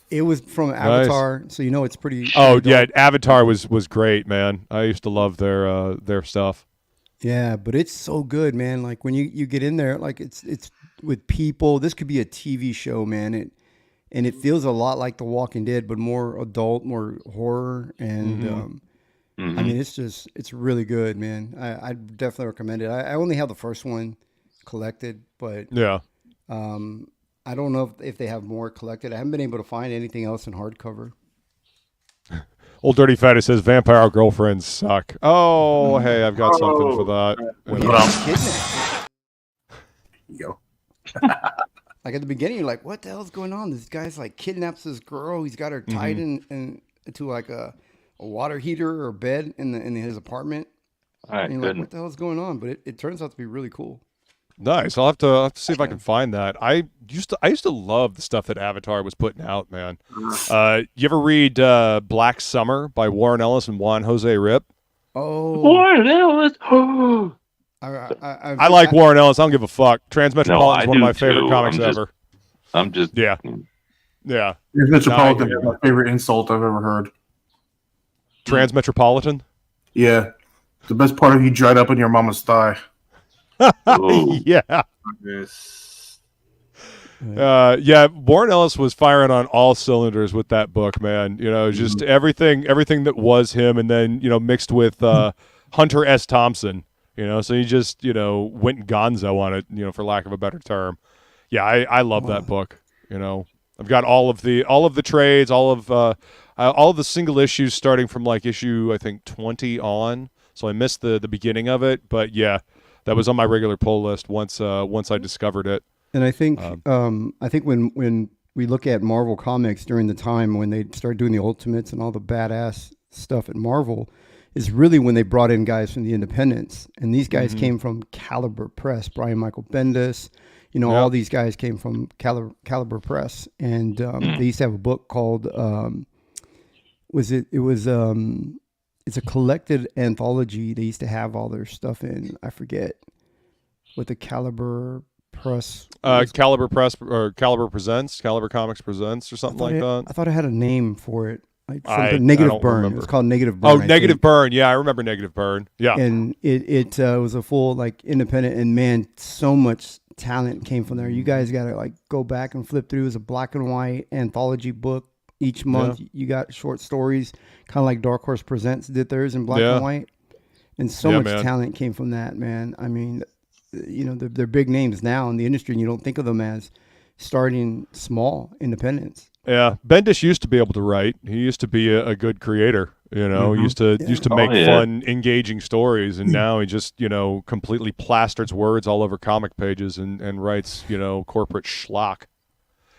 Speaker 6: It was from Avatar, so it's pretty.
Speaker 1: Oh
Speaker 6: pretty
Speaker 1: yeah, Avatar was great, man. I used to love their stuff.
Speaker 6: Yeah, but it's so good, man. Like when you get in there, like it's with people. This could be a TV show, man. It feels a lot like The Walking Dead, but more adult, more horror, and I mean it's really good, man. I definitely recommend it. I only have the first one collected, but
Speaker 1: yeah.
Speaker 6: I don't know if they have more collected. I haven't been able to find anything else in hardcover.
Speaker 1: Old Dirty Fatty says vampire girlfriends suck. Oh, hey, I've got something for that.
Speaker 5: Yo.
Speaker 6: Like at the beginning, you're like, what the hell's going on? This guy's like kidnaps this girl. He's got her tied into like a water heater or bed in his apartment.
Speaker 3: All right,
Speaker 6: and you're like, what the hell's going on? But it turns out to be really cool.
Speaker 1: Nice. I'll have to see if I can find that. I used to love the stuff that Avatar was putting out, man. You ever read Black Summer by Warren Ellis and Juan Jose Rip?
Speaker 6: Oh,
Speaker 3: Warren Ellis.
Speaker 1: I like Warren Ellis. I don't give a fuck. Transmetropolitan is one of my favorite comics ever. Yeah.
Speaker 5: Transmetropolitan is my favorite insult I've ever heard.
Speaker 1: Transmetropolitan?
Speaker 5: Yeah. The best part of you dried up on your mama's thigh.
Speaker 1: Yeah. Yeah, Warren Ellis was firing on all cylinders with that book, man. You know, just everything that was him, and then, you know, mixed with Hunter S. Thompson. You know, so he just, you know, went gonzo on it, you know, for lack of a better term. Yeah, I love that book. You know, I've got all of the trades, all of the single issues starting from like issue, I think, 20 on. So I missed the beginning of it, but yeah, that was on my regular pull list once I discovered it.
Speaker 6: And I think when we look at Marvel Comics during the time when they started doing the Ultimates and all the badass stuff at Marvel, is really when they brought in guys from the independents. And these guys came from Caliber Press, Brian Michael Bendis, you know, all these guys came from Caliber Press. And they used to have a book called, it's a collected anthology they used to have all their stuff in. I forget what the Caliber Press.
Speaker 1: Caliber Press or Caliber Presents, Caliber Comics Presents or something like that.
Speaker 6: I thought it had a name for it. Like Negative Burn. Remember. It was called Negative Burn.
Speaker 1: Oh, Negative Burn. Yeah, I remember Negative Burn. Yeah.
Speaker 6: And it was a full like independent, and man, so much talent came from there. You guys got to like go back and flip through. It was a black and white anthology book. Each month you got short stories, kind of like Dark Horse Presents did theirs in black and white. And so much talent came from that, man. I mean, you know, they're big names now in the industry, and you don't think of them as starting small independents.
Speaker 1: Yeah, Bendis used to be able to write. He used to be a good creator. You know, used to make fun, engaging stories, and now he just, you know, completely plasters words all over comic pages and writes, you know, corporate schlock.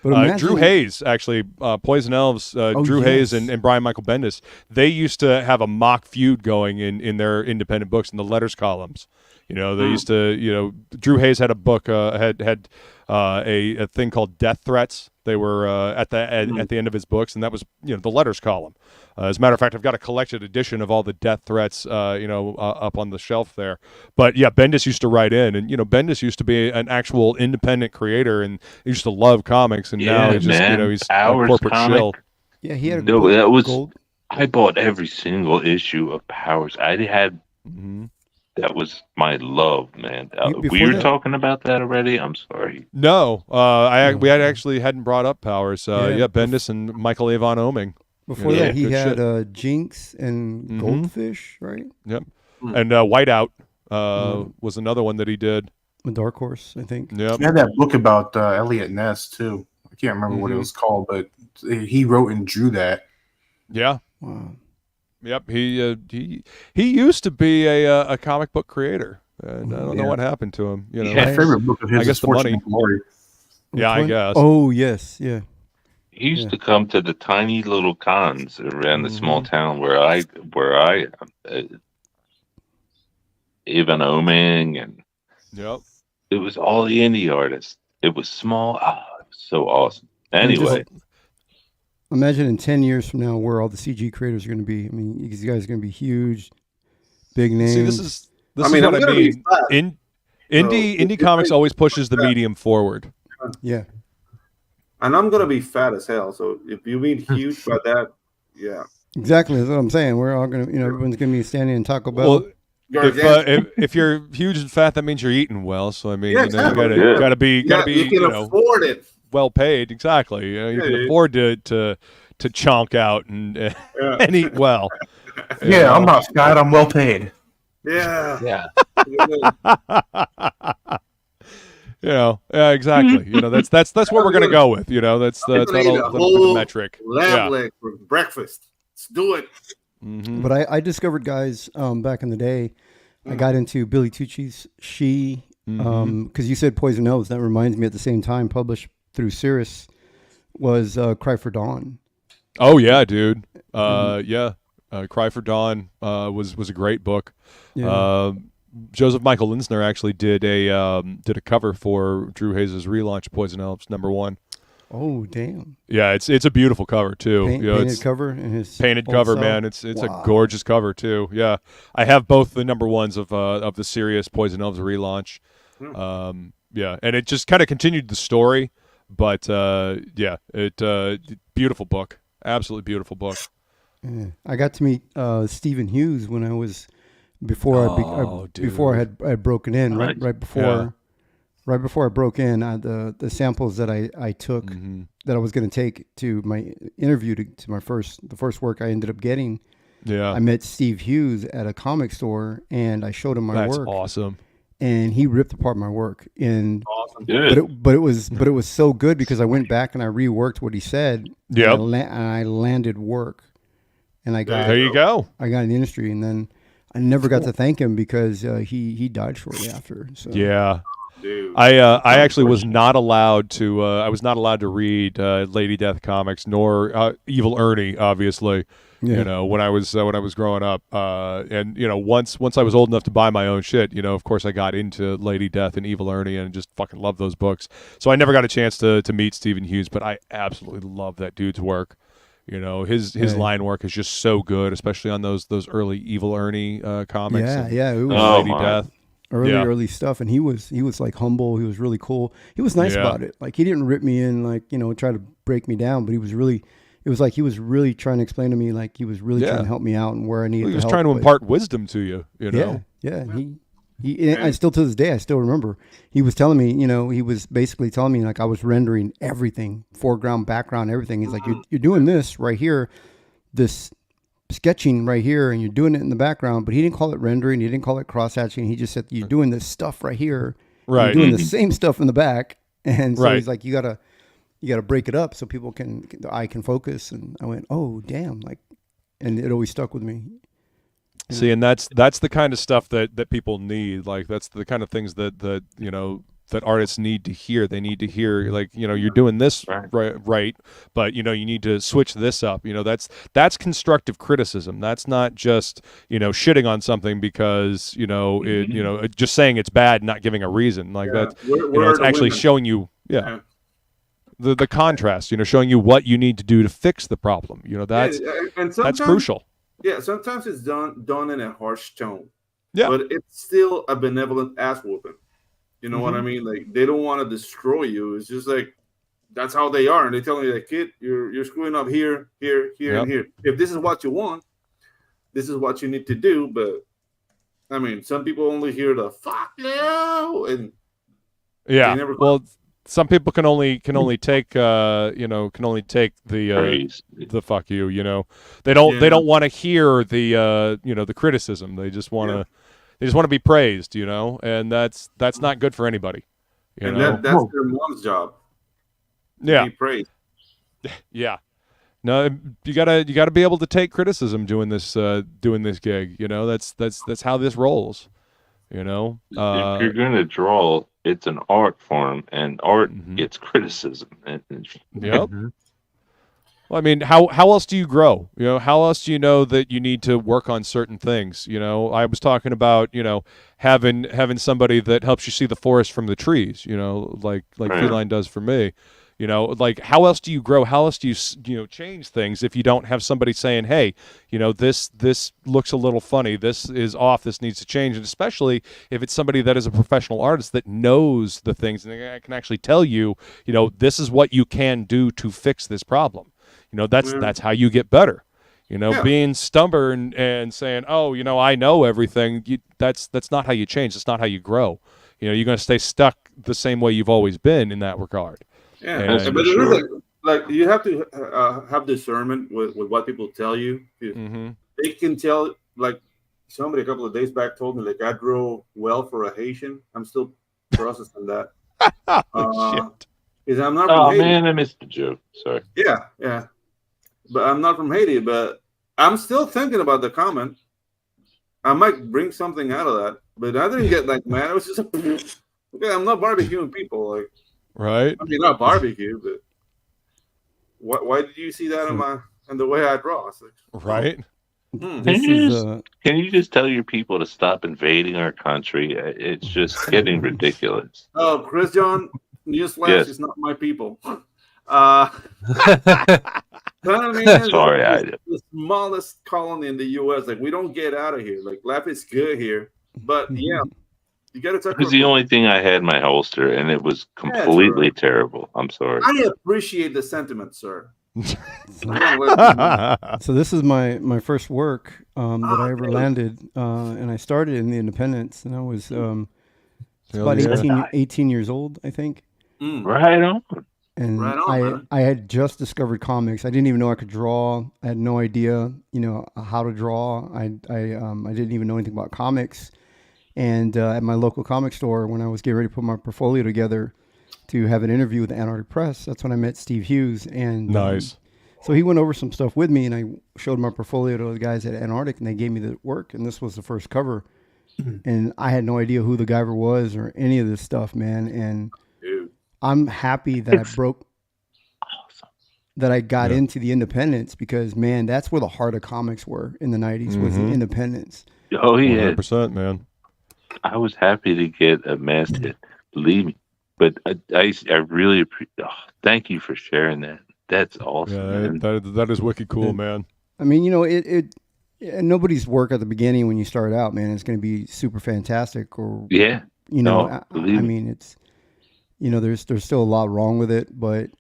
Speaker 1: But Drew Hayes, actually, Poison Elves, Drew Hayes and Brian Michael Bendis, they used to have a mock feud going in their independent books in the letters columns. You know, they used to, you know, Drew Hayes had a book, had a thing called Death Threats. They were at the end of his books, and that was, you know, the letters column. As a matter of fact, I've got a collected edition of all the Death Threats, you know, up on the shelf there. But yeah, Bendis used to write in, and you know, Bendis used to be an actual independent creator, and he used to love comics, and now he just, you know, he's a corporate shill.
Speaker 6: Yeah, he had
Speaker 3: that was gold. I bought every single issue of Powers. I had. That was my love, man. We were talking about that already. I'm sorry.
Speaker 1: No, we hadn't brought up Powers. Bendis and Michael Avon Oming.
Speaker 6: Before that, he had Jinx and Goldfish, right?
Speaker 1: Yep. And Whiteout was another one that he did.
Speaker 6: A Dark Horse, I think.
Speaker 1: Yep.
Speaker 5: He had that book about Elliot Ness too. I can't remember what it was called, but he wrote and drew that.
Speaker 1: Yeah.
Speaker 6: Wow.
Speaker 1: Yep, he used to be a comic book creator, and I don't know what happened to him. You know,
Speaker 5: my favorite book of his is Fortune and Glory.
Speaker 1: Yeah, I guess.
Speaker 6: Oh yes, yeah.
Speaker 3: He used to come to the tiny little cons around the small town where I Avon Oming, and it was all the indie artists. It was small. It was so awesome. Anyway.
Speaker 6: Imagine in 10 years from now where all the CG creators are going to be. I mean, these guys are going to be huge, big names.
Speaker 1: See, this is what I mean. Indie comics always pushes the medium forward.
Speaker 6: Yeah.
Speaker 2: And I'm going to be fat as hell. So if you mean huge by that, yeah.
Speaker 6: Exactly. That's what I'm saying. We're all going to, you know, everyone's going to be standing in Taco Bell.
Speaker 1: Well, if you're huge and fat, that means you're eating well. So I mean, you gotta be
Speaker 2: you can afford it.
Speaker 1: Well paid, exactly. You can afford to chonk out and eat well.
Speaker 5: Yeah, I'm not fat. I'm well paid.
Speaker 2: Yeah.
Speaker 1: You know, exactly. You know, that's what we're gonna go with. You know, that's the metric.
Speaker 2: Lamb leg for breakfast. Let's do it.
Speaker 6: But I discovered guys back in the day. I got into Billy Tucci's She because you said Poison Elves. That reminds me at the same time, published through Cirrus, was Cry for Dawn.
Speaker 1: Oh yeah, dude. Cry for Dawn was a great book. Yeah. Joseph Michael Linsner actually did a cover for Drew Hayes' relaunch Poison Elves #1.
Speaker 6: Oh, damn.
Speaker 1: Yeah, it's a beautiful cover too.
Speaker 6: Painted cover and his
Speaker 1: painted cover,
Speaker 6: cell.
Speaker 1: man. It's a gorgeous cover too. Yeah, I have both the #1s of the Serious Poison Elves relaunch. Yeah, and it just kind of continued the story, but beautiful book, absolutely beautiful book.
Speaker 6: Yeah. I got to meet Stephen Hughes when I was before I had broken in right before I broke in. The samples that I took that I was going to take to my interview to the first work I ended up getting.
Speaker 1: Yeah,
Speaker 6: I met Steve Hughes at a comic store and I showed him my work.
Speaker 1: That's awesome.
Speaker 6: And he ripped apart my work. And
Speaker 2: awesome.
Speaker 6: But it was so good because I went back and I reworked what he said.
Speaker 1: Yeah,
Speaker 6: and I landed work. And I got
Speaker 1: there you go.
Speaker 6: I got in the industry, and then I never got to thank him because he died shortly after. So.
Speaker 1: Yeah,
Speaker 2: dude.
Speaker 1: I actually was not allowed to. I was not allowed to read Lady Death comics nor Evil Ernie, obviously. Yeah. You know, when I was growing up, and once I was old enough to buy my own shit, of course I got into Lady Death and Evil Ernie and just fucking loved those books. So I never got a chance to meet Stephen Hughes, but I absolutely love that dude's work. His line work is just so good, especially on those early Evil Ernie comics.
Speaker 6: Yeah, it was
Speaker 1: Lady Death.
Speaker 6: Early stuff, and he was like humble. He was really cool. He was nice about it. Like he didn't rip me in, like try to break me down, but he was really. It was like he was really trying to explain to me, like he was really trying to help me out and where I needed.
Speaker 1: He was
Speaker 6: help,
Speaker 1: trying to impart wisdom to you.
Speaker 6: Yeah. I still to this day I still remember he was telling me, he was basically telling me like I was rendering everything, foreground, background, everything. He's like, you're doing this right here, this sketching right here, and you're doing it in the background. But he didn't call it rendering. He didn't call it cross hatching. He just said you're doing this stuff right here.
Speaker 1: Right.
Speaker 6: You're doing the same stuff in the back. And so he's like, you gotta break it up so people the eye can focus. And I went, oh damn, and it always stuck with me.
Speaker 1: See, and that's the kind of stuff that people need. Like that's the kind of things that artists need to hear. They need to hear, like, you're doing this right, but you need to switch this up. That's constructive criticism. That's not just shitting on something because just saying it's bad, not giving a reason. Like that. It's actually showing you the contrast. Showing you what you need to do to fix the problem. That's crucial.
Speaker 2: Yeah, sometimes it's done in a harsh tone.
Speaker 1: Yeah,
Speaker 2: but it's still a benevolent ass whooping. You know what I mean? Like they don't want to destroy you. It's just like that's how they are, and they tell me like, kid, you're screwing up here, and here. If this is what you want, this is what you need to do. But I mean, some people only hear the "fuck you," and
Speaker 1: some people can only take the fuck you. They don't want to hear the criticism. They just want to be praised, and that's not good for anybody.
Speaker 2: That's their mom's job.
Speaker 1: Yeah,
Speaker 2: be praised.
Speaker 1: Yeah. No, you gotta be able to take criticism doing this gig. That's how this rolls. If
Speaker 3: you're gonna draw, it's an art form, and art gets criticism.
Speaker 1: Yep. Well, I mean, how else do you grow? How else do you know that you need to work on certain things? I was talking about having somebody that helps you see the forest from the trees. Like Feline does for me. Like how else do you grow? How else do you change things if you don't have somebody saying, hey, this looks a little funny. This is off. This needs to change. And especially if it's somebody that is a professional artist that knows the things and they can actually tell you, this is what you can do to fix this problem. That's how you get better. Being stubborn and saying, oh, I know everything. That's not how you change. That's not how you grow. You're going to stay stuck the same way you've always been in that regard.
Speaker 2: Yeah, but like you have to have discernment with what people tell you. They can tell, like somebody a couple of days back told me, like I drew well for a Haitian. I'm still processing that.
Speaker 1: Shit.
Speaker 2: Because I'm not from Haiti.
Speaker 3: Man, I missed the joke. Sorry.
Speaker 2: Yeah. But I'm not from Haiti, but I'm still thinking about the comment. I might bring something out of that, but I didn't get like mad. It was just okay. I'm not barbecuing people, like.
Speaker 1: Right.
Speaker 2: I mean, not barbecue, but why did you see that in the way I draw? Like,
Speaker 1: right.
Speaker 3: Can you just tell your people to stop invading our country? It's just getting ridiculous.
Speaker 2: Oh, Chris John, newsflash, is not my people.
Speaker 3: Sorry, I
Speaker 2: the smallest colony in the U.S. Like, we don't get out of here. Like, life is good here, but yeah, you got to talk.
Speaker 3: It was the only thing I had in my holster, and it was completely terrible. I'm sorry.
Speaker 2: I appreciate the sentiment, sir.
Speaker 6: So this is my first work that I ever landed, and I started in the Independence, and I was about 18 years old, I think.
Speaker 3: Right on.
Speaker 6: And I had just discovered comics. I didn't even know I could draw. I had no idea, how to draw. I didn't even know anything about comics. And at my local comic store, when I was getting ready to put my portfolio together to have an interview with the Antarctic Press, that's when I met Steve Hughes. And
Speaker 1: nice.
Speaker 6: So he went over some stuff with me, and I showed my portfolio to the guys at Antarctic, and they gave me the work. And this was the first cover. And I had no idea who the Guyver was or any of this stuff, man. And I'm happy that I got into the Independence, because, man, that's where the heart of comics were in the 90s, was the Independence.
Speaker 3: Oh, yeah.
Speaker 1: 100%, man.
Speaker 3: I was happy to get a masthead, believe me. But I really appreciate. Thank you for sharing that. That's awesome.
Speaker 1: Yeah, that is wicked cool, man.
Speaker 6: I mean, nobody's work at the beginning when you start out, man, is going to be super fantastic. Or I mean, it's there's still a lot wrong with it, but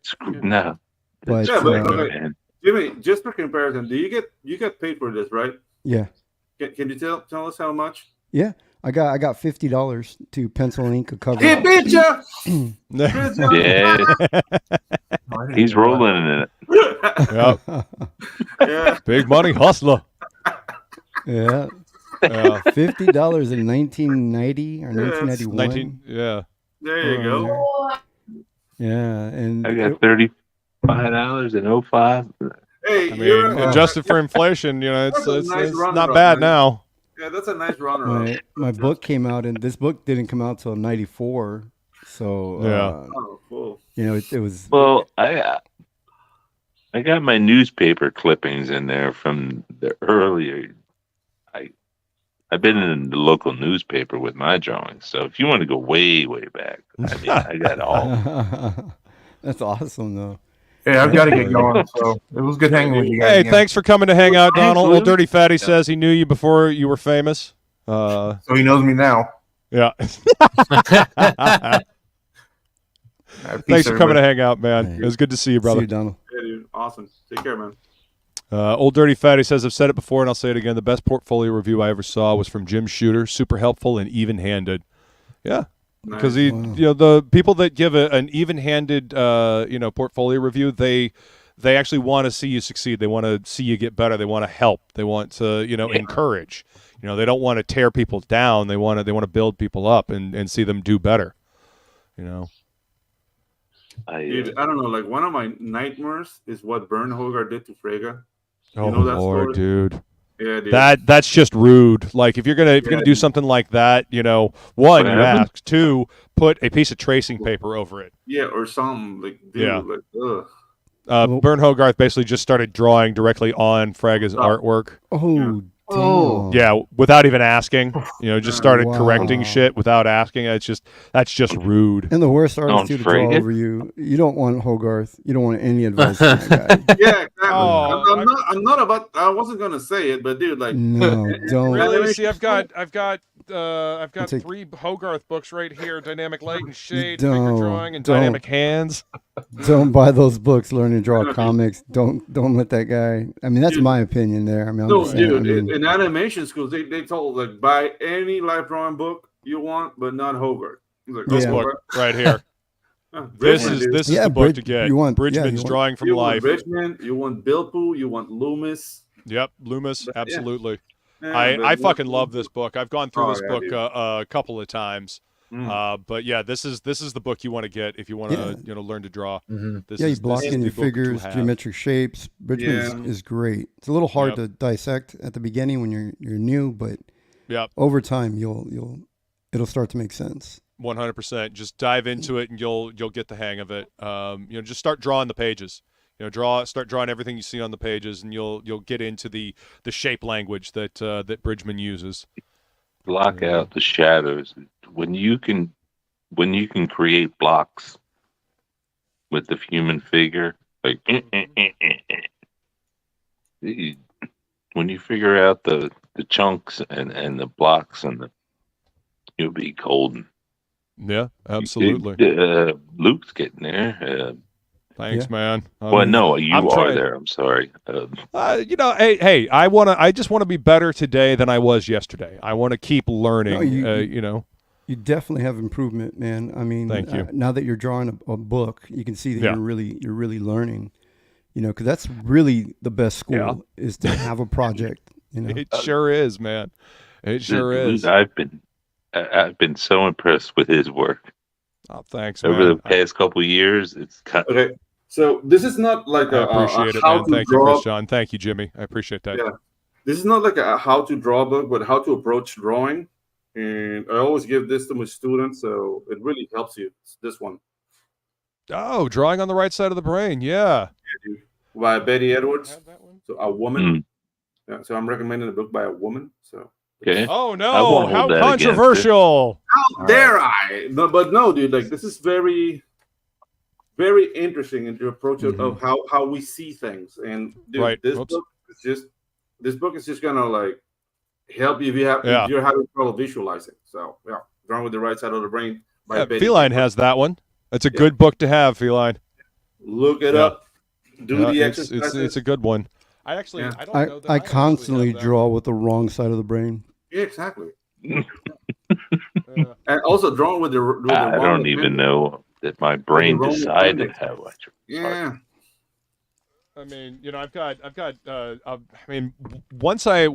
Speaker 2: Jimmy, just for comparison, do you get paid for this, right?
Speaker 6: Yeah.
Speaker 2: Can you tell us how much?
Speaker 6: Yeah. I got $50 to pencil and ink a cover.
Speaker 2: Hey, bitch!
Speaker 3: Yeah. He's rolling in it.
Speaker 1: Yeah. Big money hustler.
Speaker 6: Yeah. $50 in 1990 or 1991.
Speaker 2: Yeah. There you go.
Speaker 6: Yeah, and
Speaker 3: I got $35 in 05.
Speaker 2: Hey,
Speaker 1: I mean, adjusted for inflation, it's not bad now.
Speaker 2: Yeah, that's a nice runner.
Speaker 6: My book came out, and this book didn't come out till '94. So
Speaker 2: cool.
Speaker 6: It was.
Speaker 3: Well, I got my newspaper clippings in there from the earlier. I've been in the local newspaper with my drawings. So if you want to go way, way back, I got all.
Speaker 6: That's awesome, though.
Speaker 5: Yeah, I've got to get going. So it was good hanging with you guys.
Speaker 1: Hey,
Speaker 5: again.
Speaker 1: Thanks for coming to hang out, Donald. Old Dirty Fatty says he knew you before you were famous.
Speaker 5: So he knows me now.
Speaker 1: Yeah. Thanks for coming to hang out, man. It was good to see you, brother.
Speaker 6: See you, Donald.
Speaker 2: Yeah, dude. Awesome. Take care, man.
Speaker 1: Old Dirty Fatty says, I've said it before and I'll say it again. The best portfolio review I ever saw was from Jim Shooter. Super helpful and even-handed. Yeah. Because the people that give an even-handed portfolio review, they actually want to see you succeed. They want to see you get better. They want to help. They want to encourage. They don't want to tear people down. They want to build people up and see them do better.
Speaker 2: Dude, I don't know. Like, one of my nightmares is what Bern Hogarth did to Frege.
Speaker 1: Oh, Lord, story? Dude.
Speaker 2: Yeah, dude.
Speaker 1: That's just rude. Like, if you're gonna do something like that, one, you ask. Two, put a piece of tracing paper over it.
Speaker 2: Yeah, or something like. Dude, like, ugh.
Speaker 1: Bern Hogarth basically just started drawing directly on Frege's artwork.
Speaker 6: Oh,
Speaker 2: damn.
Speaker 1: Yeah, without even asking. Just started correcting shit without asking. That's just rude.
Speaker 6: And the worst artist to draw over you. You don't want Hogarth. You don't want any advice from that guy.
Speaker 2: Yeah, exactly. I'm not about. I wasn't gonna say it, but dude, like,
Speaker 6: no, don't.
Speaker 1: Let me see. I've got 3 Hogarth books right here: Dynamic Light and Shade, Finger Drawing, and Dynamic Hands.
Speaker 6: Don't buy those books. Learn to draw comics. Don't let that guy. I mean, that's my opinion there. I mean,
Speaker 2: in animation schools, they told, like, buy any live drawing book you want, but not Hogarth. Like,
Speaker 1: this book right here. This is the book to get. Bridgman's Drawing from Life.
Speaker 2: Bridgman, you want Bilpu, you want Loomis.
Speaker 1: Yep, Loomis, absolutely. I fucking love this book. I've gone through this book a couple of times. But yeah, this is the book you want to get if you want to learn to draw.
Speaker 6: You block in your figures, geometric shapes. Bridgman is great. It's a little hard to dissect at the beginning when you're new, but over time it'll start to make sense.
Speaker 1: 100%. Just dive into it and you'll get the hang of it. Just start drawing the pages. Start drawing everything you see on the pages, and you'll get into the shape language that Bridgman uses.
Speaker 3: Block out the shadows. When you can create blocks with the human figure. Like when you figure out the chunks and the blocks you'll be golden.
Speaker 1: Yeah, absolutely.
Speaker 3: Luke's getting there.
Speaker 1: Thanks, man.
Speaker 3: Well, no, you are there. I'm sorry.
Speaker 1: Hey, I just want to be better today than I was yesterday. I want to keep learning.
Speaker 6: No, you definitely have improvement, man. I mean,
Speaker 1: thank you.
Speaker 6: Now that you're drawing a book, you can see that you're really learning. Because that's really the best school is to have a project.
Speaker 1: It sure is, man. It sure is.
Speaker 3: I've been so impressed with his work.
Speaker 1: Oh, thanks,
Speaker 3: man. Over the past couple of years, it's
Speaker 2: okay. So this is not like
Speaker 1: I appreciate it, man. Thank you, Chris John. Thank you, Jimmy. I appreciate that.
Speaker 2: Yeah, this is not like a how to draw book, but how to approach drawing. And I always give this to my students, so it really helps you. It's this one.
Speaker 1: Oh, Drawing on the Right Side of the Brain. Yeah.
Speaker 2: By Betty Edwards. So a woman. Yeah, so I'm recommending a book by a woman. So.
Speaker 3: Okay.
Speaker 1: Oh no! How controversial!
Speaker 2: How dare I? No, but no, dude. Like this is very, very interesting in the approach of how we see things. And dude, this book is just gonna like help you if you're having trouble visualizing. So yeah, Drawing with the Right Side of the Brain by Betty
Speaker 1: Feline has that one. That's a good book to have, Feline.
Speaker 2: Look it up. Do the exercises.
Speaker 1: It's a good one. I actually I don't know that
Speaker 6: I constantly draw with the wrong side of the brain.
Speaker 2: Yeah, exactly. And also drawing with the
Speaker 3: I don't even know that my brain decided how I draw.
Speaker 2: Yeah.
Speaker 1: I mean, I've got I mean, once I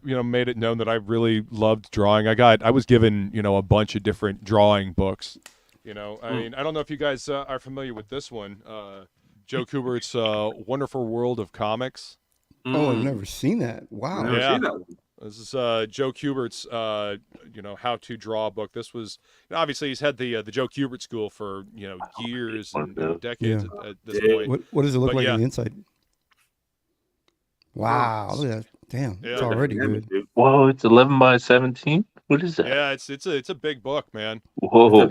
Speaker 1: made it known that I really loved drawing, I was given, a bunch of different drawing books. I mean, I don't know if you guys are familiar with this one, Joe Kubert's Wonderful World of Comics.
Speaker 6: Oh, I've never seen that. Wow.
Speaker 2: Never seen that one.
Speaker 1: This is Joe Kubert's how to draw book. This was obviously he's had the Joe Kubert school for years and decades at this point.
Speaker 6: What does it look like on the inside? Wow, look at that. Damn, it's already good.
Speaker 3: Whoa, it's 11 by 17. What is that?
Speaker 1: Yeah, it's a big book, man.
Speaker 3: Whoa.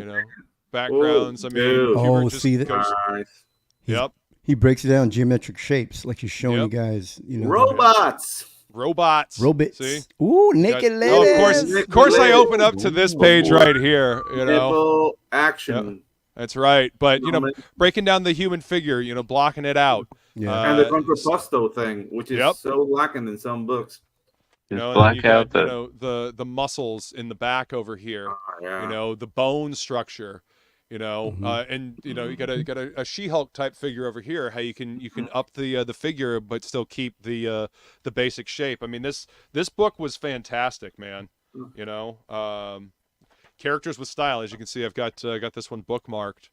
Speaker 1: Backgrounds. I mean,
Speaker 6: see that?
Speaker 2: Nice.
Speaker 1: Yep.
Speaker 6: He breaks it down in geometric shapes, like he's showing you guys.
Speaker 2: Robots.
Speaker 6: Robots.
Speaker 1: See?
Speaker 6: Ooh, naked ladies.
Speaker 1: Of course, I open up to this page right here.
Speaker 2: Nipple action.
Speaker 1: Yep. That's right. But breaking down the human figure, blocking it out.
Speaker 6: Yeah.
Speaker 2: And the contrapposto thing, which is so lacking in some books.
Speaker 3: Black out
Speaker 1: the muscles in the back over here. The bone structure. And you got a She-Hulk type figure over here. How you can up the figure but still keep the basic shape. I mean, this book was fantastic, man. Characters with style, as you can see. I've got this one bookmarked.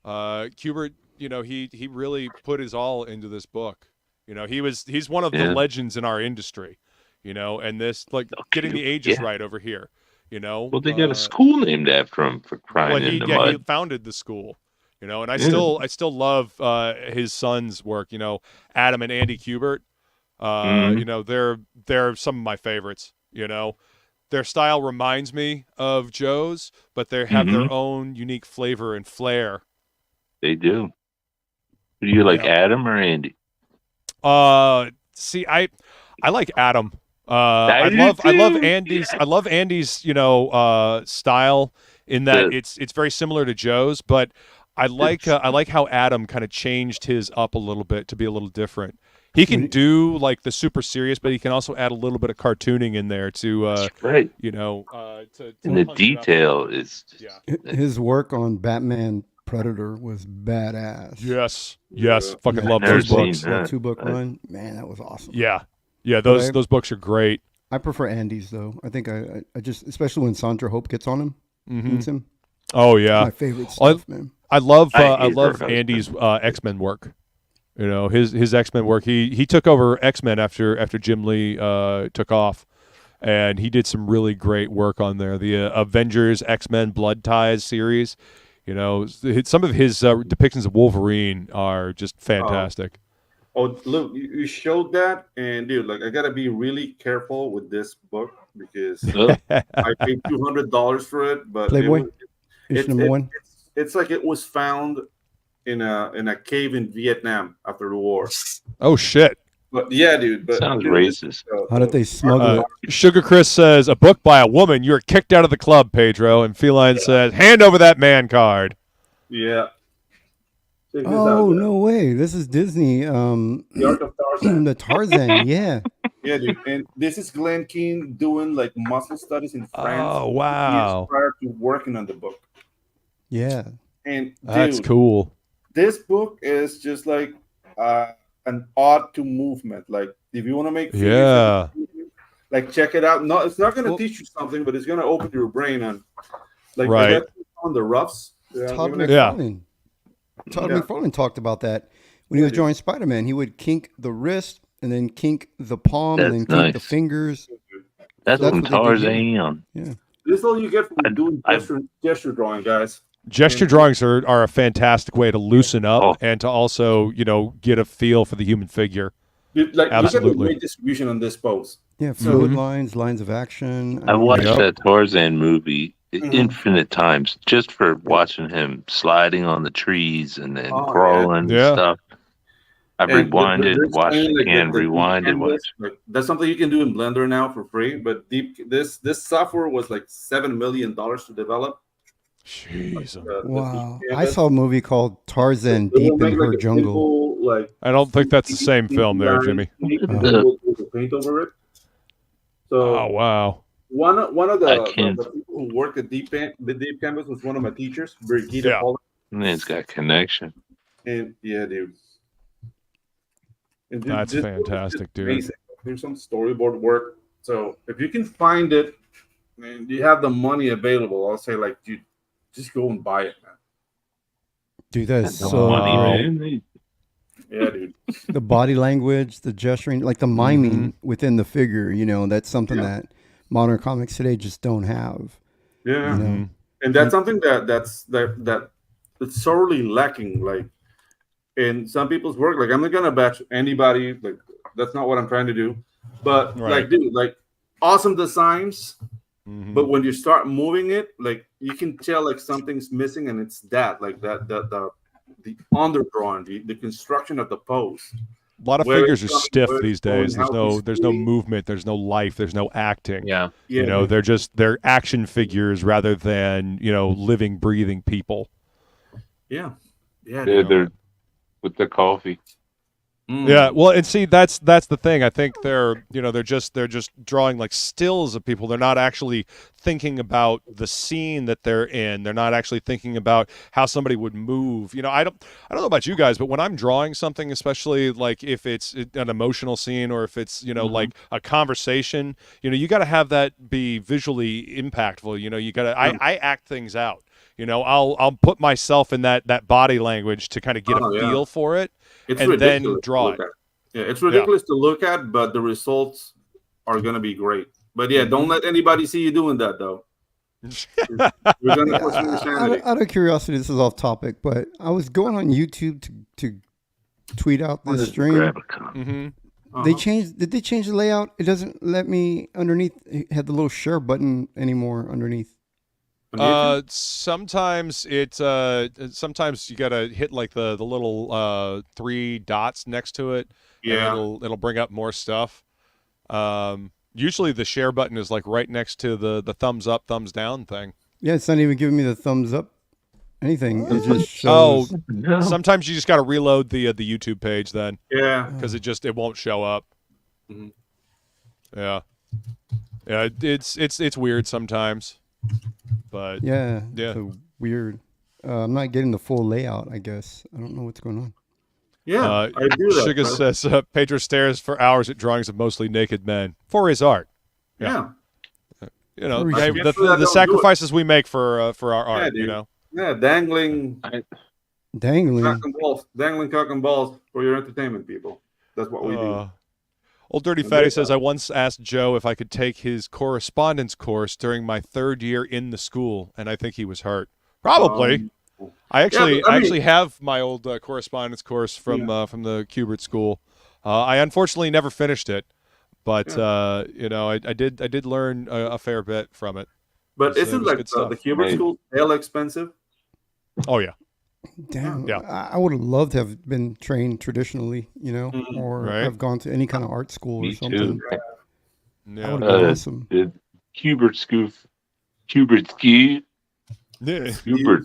Speaker 1: Kubert, he really put his all into this book. He's one of the legends in our industry. And this getting the ages right over here.
Speaker 3: Well, they got a school named after him, for crying in the mud.
Speaker 1: He founded the school, and I still love his son's work. Adam and Andy Kubert. They're some of my favorites. Their style reminds me of Joe's, but they have their own unique flavor and flair.
Speaker 3: They do. Do you like Adam or Andy?
Speaker 1: See, I like Adam. I love Andy's style in that it's very similar to Joe's, but I like how Adam kind of changed his up a little bit to be a little different. He can do like the super serious, but he can also add a little bit of cartooning in there to
Speaker 3: That's right.
Speaker 1: And
Speaker 3: the detail is
Speaker 6: his work on Batman Predator was badass.
Speaker 1: Yes, fucking love those books.
Speaker 6: That 2-book run, man, that was awesome.
Speaker 1: Yeah, those books are great.
Speaker 6: I prefer Andy's though. I think I just, especially when Sandra Hope gets on him, meets him.
Speaker 1: Oh yeah,
Speaker 6: my favorite stuff, man.
Speaker 1: I love Andy's X-Men work. His X-Men work. He took over X-Men after Jim Lee took off, and he did some really great work on there. The Avengers X-Men Blood Ties series. Some of his depictions of Wolverine are just fantastic.
Speaker 2: Oh, look, you showed that, and dude, I gotta be really careful with this book because I paid $200 for it. But
Speaker 6: Playboy, issue number 1.
Speaker 2: It's like it was found in a cave in Vietnam after the war.
Speaker 1: Oh shit!
Speaker 2: But yeah, dude. But
Speaker 3: Sounds racist.
Speaker 6: How did they smuggle it?
Speaker 1: Sugar Chris says a book by a woman. You're kicked out of the club, Pedro. And Feline says, hand over that man card.
Speaker 2: Yeah.
Speaker 6: Oh no way! This is Disney.
Speaker 2: The Art of Tarzan.
Speaker 6: The Tarzan. Yeah.
Speaker 2: Yeah, dude. And this is Glenn Keane doing like muscle studies in France.
Speaker 1: Oh wow!
Speaker 2: Years prior to working on the book.
Speaker 6: Yeah.
Speaker 2: And
Speaker 1: that's
Speaker 2: dude,
Speaker 1: cool.
Speaker 2: This book is just like an ode to movement. Like if you want to make figures, like check it out. No, it's not going to teach you something, but it's going to open your brain on like on the roughs.
Speaker 6: Todd McFarlane talked about that when he was drawing Spider-Man. He would kink the wrist and then kink the palm and then kink the fingers.
Speaker 3: That's from Tarzan.
Speaker 6: Yeah.
Speaker 2: This is all you get from doing gesture drawing, guys.
Speaker 1: Gesture drawings are a fantastic way to loosen up and to also, get a feel for the human figure.
Speaker 2: Like,
Speaker 1: absolutely.
Speaker 2: Look at the weight distribution on this pose.
Speaker 6: Yeah, fluid lines, lines of action.
Speaker 3: I watched that Tarzan movie infinite times just for watching him sliding on the trees and then crawling and stuff. I've rewinded, watched it again, rewinded.
Speaker 2: Like, that's something you can do in Blender now for free. But this software was like $7 million to develop.
Speaker 1: Jeez.
Speaker 6: Wow. I saw a movie called Tarzan Deep in Her Jungle.
Speaker 1: I don't think that's the same film there, Jimmy.
Speaker 2: Paint over it. So,
Speaker 1: oh, wow.
Speaker 2: One of the people who worked at the Deep Canvas was one of my teachers, Brigitte Paul.
Speaker 3: It's got connection.
Speaker 2: And yeah, dude. And
Speaker 1: that's fantastic, dude.
Speaker 2: Basic. There's some storyboard work. So if you can find it and you have the money available, I'll say, like, dude, just go and buy it, man.
Speaker 6: Dude, that's so
Speaker 3: money.
Speaker 2: Yeah, dude.
Speaker 6: The body language, the gesturing, like the miming within the figure, that's something that modern comics today just don't have.
Speaker 2: Yeah. And that's something that's sorely lacking, like in some people's work. Like, I'm not gonna bash anybody, like that's not what I'm trying to do. But like, dude, like awesome designs. But when you start moving it, like you can tell like something's missing, and it's like the underdrawing, the construction of the pose.
Speaker 1: A lot of figures are stiff these days. There's no movement, there's no life, there's no acting.
Speaker 4: Yeah.
Speaker 1: They're action figures rather than living, breathing people.
Speaker 2: Yeah.
Speaker 3: They're with the coffee.
Speaker 1: Yeah, well, and see, that's the thing. I think they're just drawing like stills of people. They're not actually thinking about the scene that they're in. They're not actually thinking about how somebody would move. I don't know about you guys, but when I'm drawing something, especially like if it's an emotional scene or if it's like a conversation, you got to have that be visually impactful. You got to I act things out. I'll put myself in that body language to kind of get a feel for it.
Speaker 2: It's
Speaker 1: and then draw it.
Speaker 2: Yeah, it's ridiculous to look at, but the results are going to be great. But yeah, don't let anybody see you doing that, though. You're going to question your sanity.
Speaker 6: Out of curiosity, this is off topic, but I was going on YouTube to tweet out this stream. Did they change the layout? It doesn't let me underneath. It had the little share button anymore underneath.
Speaker 1: Sometimes sometimes you gotta hit like the little 3 dots next to it.
Speaker 2: Yeah,
Speaker 1: and it'll bring up more stuff. Usually the share button is like right next to the thumbs up, thumbs down thing.
Speaker 6: Yeah, it's not even giving me the thumbs up. Anything. It just shows.
Speaker 1: Sometimes you just gotta reload the YouTube page then.
Speaker 2: Yeah,
Speaker 1: because it won't show up. Yeah, it's weird sometimes. But
Speaker 6: yeah. So weird. I'm not getting the full layout, I guess. I don't know what's going on.
Speaker 2: Yeah, I do that.
Speaker 1: Sugar says Pedro stares for hours at drawings of mostly naked men for his art.
Speaker 2: Yeah.
Speaker 1: The sacrifices we make for our art,
Speaker 2: Yeah, dangling
Speaker 6: cock
Speaker 2: and balls for your entertainment, people. That's what we do.
Speaker 1: Old Dirty Fatty says, I once asked Joe if I could take his correspondence course during my 3rd year in the school, and I think he was hurt. Probably. I actually have my old correspondence course from the Kubert school. I unfortunately never finished it, but I did learn a fair bit from it.
Speaker 2: But isn't like the Kubert school hell expensive?
Speaker 1: Oh yeah.
Speaker 6: Damn,
Speaker 1: Yeah.
Speaker 6: I would have loved to have been trained traditionally, or have gone to any kind of art school or
Speaker 3: Me
Speaker 6: something.
Speaker 3: too.
Speaker 6: That would have been awesome.
Speaker 3: The Hubert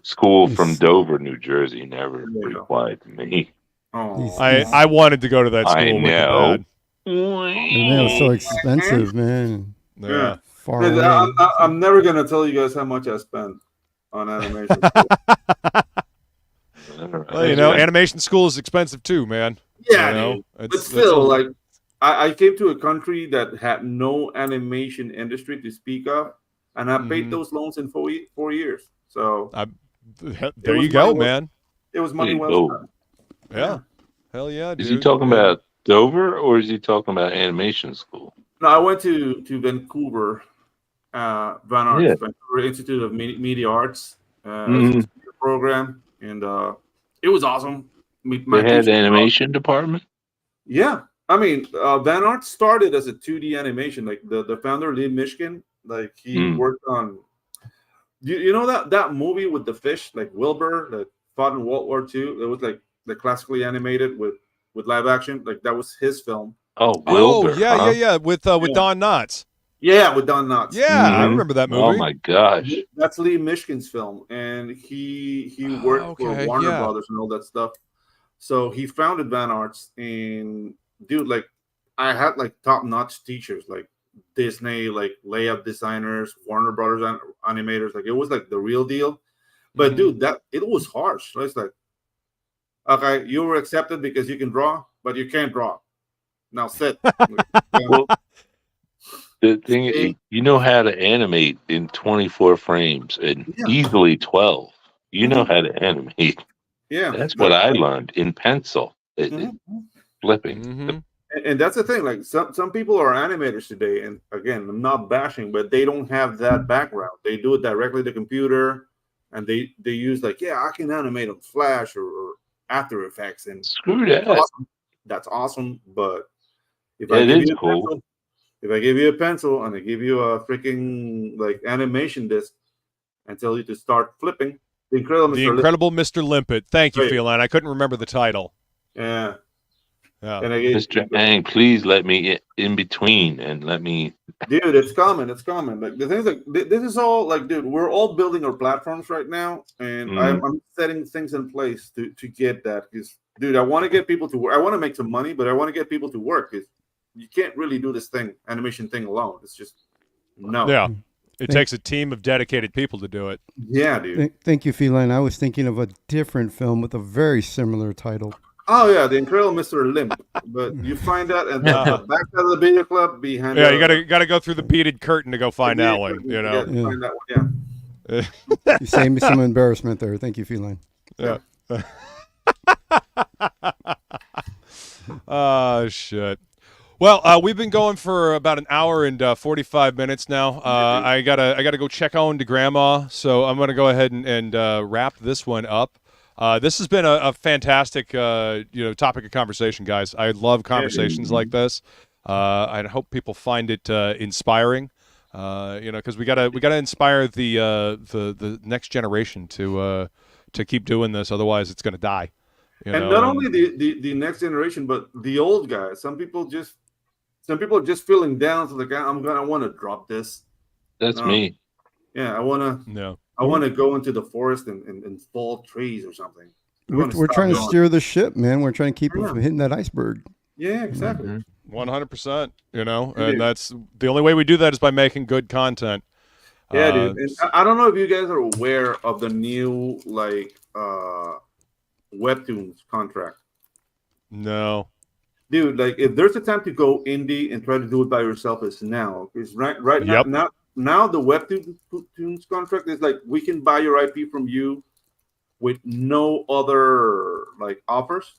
Speaker 3: School from Dover, New Jersey, never replied to me.
Speaker 1: I wanted to go to that school.
Speaker 3: I know.
Speaker 6: Man, it was so expensive, man.
Speaker 2: Yeah.
Speaker 6: Far away.
Speaker 2: I'm never gonna tell you guys how much I spent on animation.
Speaker 1: Well, animation school is expensive too, man.
Speaker 2: Yeah, but still, like, I came to a country that had no animation industry to speak of, and I paid those loans in 4 years. So
Speaker 1: there you go, man.
Speaker 2: It was money well spent.
Speaker 1: Yeah. Hell yeah, dude.
Speaker 3: Is he talking about Dover or is he talking about animation school?
Speaker 2: No, I went to Vancouver, Vancouver Institute of Media Arts program, and it was awesome.
Speaker 3: They had animation department?
Speaker 2: Yeah. I mean, Van Art started as a 2D animation. Like the founder, Lee Mishkin, like he worked on, you know that movie with the fish, like Wilbur, that fought in World War II. It was like the classically animated with live action. Like that was his film.
Speaker 3: Oh, Wilbur.
Speaker 1: Yeah. With Don Knotts.
Speaker 2: Yeah, with Don Knotts.
Speaker 1: Yeah, I remember that movie.
Speaker 3: Oh my gosh.
Speaker 2: That's Lee Mishkin's film, and he worked for Warner Brothers and all that stuff. So he founded Van Arts, and dude, like I had like top-notch teachers, like Disney, like layout designers, Warner Brothers animators. Like it was like the real deal. But dude, that it was harsh. So it's like, okay, you were accepted because you can draw, but you can't draw. Now sit.
Speaker 3: Well, the thing is, you know how to animate in 24 frames and easily 12. You know how to animate.
Speaker 2: Yeah,
Speaker 3: that's what I learned in pencil. Flipping.
Speaker 2: And that's the thing. Like some people are animators today, and again, I'm not bashing, but they don't have that background. They do it directly to the computer, and they use like, I can animate on Flash or After Effects, and
Speaker 3: screw that.
Speaker 2: That's awesome. But if I give you a pencil and I give you a freaking like animation disc and tell you to start flipping, The Incredible
Speaker 1: Mr. Limpet. Thank you, Feline. I couldn't remember the title.
Speaker 2: Yeah.
Speaker 3: And Mr. Ang, please let me in between and let me.
Speaker 2: Dude, it's coming. It's coming. Like the things like this is all like, dude, we're all building our platforms right now, and I'm setting things in place to get that. Because, dude, I want to get people to work. I want to make some money, but I want to get people to work. Because you can't really do this animation thing alone. It's just no.
Speaker 1: Yeah. It takes a team of dedicated people to do it.
Speaker 2: Yeah, dude.
Speaker 6: Thank you, Feline. I was thinking of a different film with a very similar title.
Speaker 2: Oh yeah, The Incredible Mr. Limp. But you find that at the back of the video club behind.
Speaker 1: Yeah, you gotta go through the beaded curtain to go find that one. You know.
Speaker 2: Find that one,
Speaker 6: You saved me some embarrassment there. Thank you, Feline.
Speaker 1: Yeah. Oh shit. Well, we've been going for about an hour and 45 minutes now. I gotta go check on to Grandma, so I'm gonna go ahead and wrap this one up. This has been a fantastic topic of conversation, guys. I love conversations like this. I hope people find it inspiring. Because we gotta inspire the next generation to keep doing this. Otherwise, it's gonna die.
Speaker 2: Not only the next generation, but the old guys. Some people are just feeling down. So like, I want to drop this.
Speaker 3: That's me.
Speaker 2: Yeah, I want to.
Speaker 1: No.
Speaker 2: I want to go into the forest and fall trees or something.
Speaker 6: We're trying to steer the ship, man. We're trying to keep it from hitting that iceberg.
Speaker 2: Yeah, exactly.
Speaker 1: 100%. And that's the only way we do that is by making good content.
Speaker 2: Yeah, dude. And I don't know if you guys are aware of the new Webtoons contract.
Speaker 1: No.
Speaker 2: Dude, like if there's a time to go indie and try to do it by yourself, it's now. Because right now the Webtoons contract is like we can buy your IP from you with no other like offers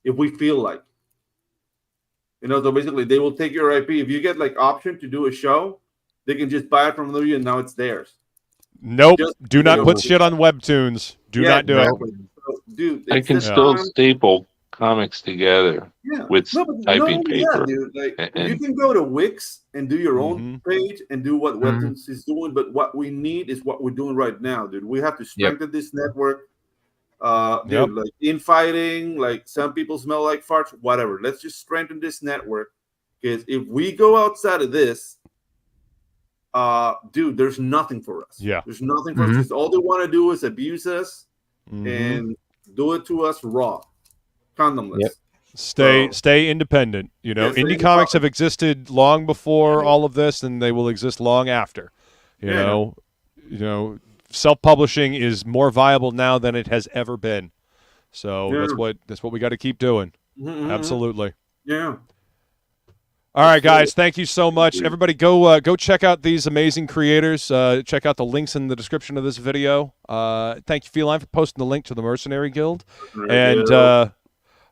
Speaker 2: if we feel like. So basically they will take your IP. If you get like option to do a show, they can just buy it from you and now it's theirs.
Speaker 1: Nope. Do not put shit on Webtoons. Do not do it.
Speaker 2: So, dude,
Speaker 3: I can still staple comics together with typing paper.
Speaker 2: Yeah, dude. Like you can go to Wix and do your own page and do what Webtoons is doing, but what we need is what we're doing right now, dude. We have to strengthen this network. Dude, like infighting, like some people smell like farts, whatever. Let's just strengthen this network, because if we go outside of this, dude, there's nothing for us.
Speaker 1: Yeah,
Speaker 2: there's nothing for us. All they want to do is abuse us and do it to us raw, condomless.
Speaker 1: Stay independent. You know, indie comics have existed long before all of this, and they will exist long after. You know, self-publishing is more viable now than it has ever been. So that's what we got to keep doing. Absolutely.
Speaker 2: Yeah.
Speaker 1: All right, guys. Thank you so much. Everybody, go check out these amazing creators. Check out the links in the description of this video. Thank you, Feline, for posting the link to the Mercenary Guild. And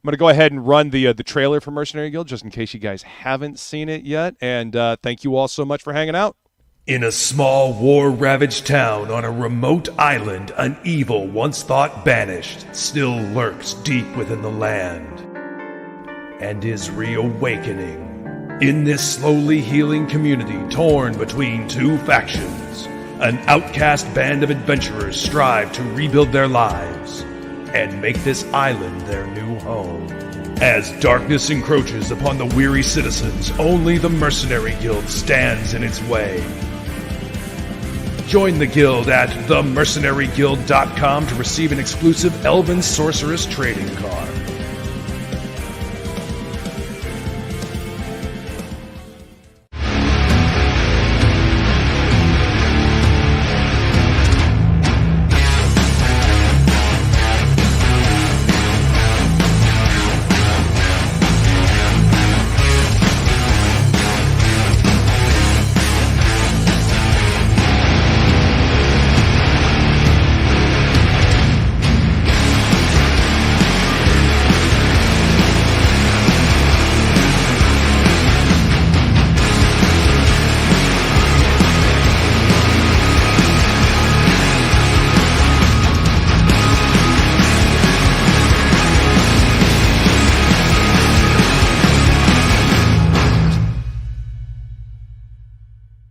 Speaker 1: I'm going to go ahead and run the trailer for Mercenary Guild, just in case you guys haven't seen it yet. And thank you all so much for hanging out.
Speaker 7: In a small war-ravaged town on a remote island, an evil once thought banished still lurks deep within the land and is reawakening. In this slowly healing community torn between two factions, an outcast band of adventurers strive to rebuild their lives and make this island their new home. As darkness encroaches upon the weary citizens, only the Mercenary Guild stands in its way. Join the guild at themercenaryguild.com to receive an exclusive Elven Sorceress trading card.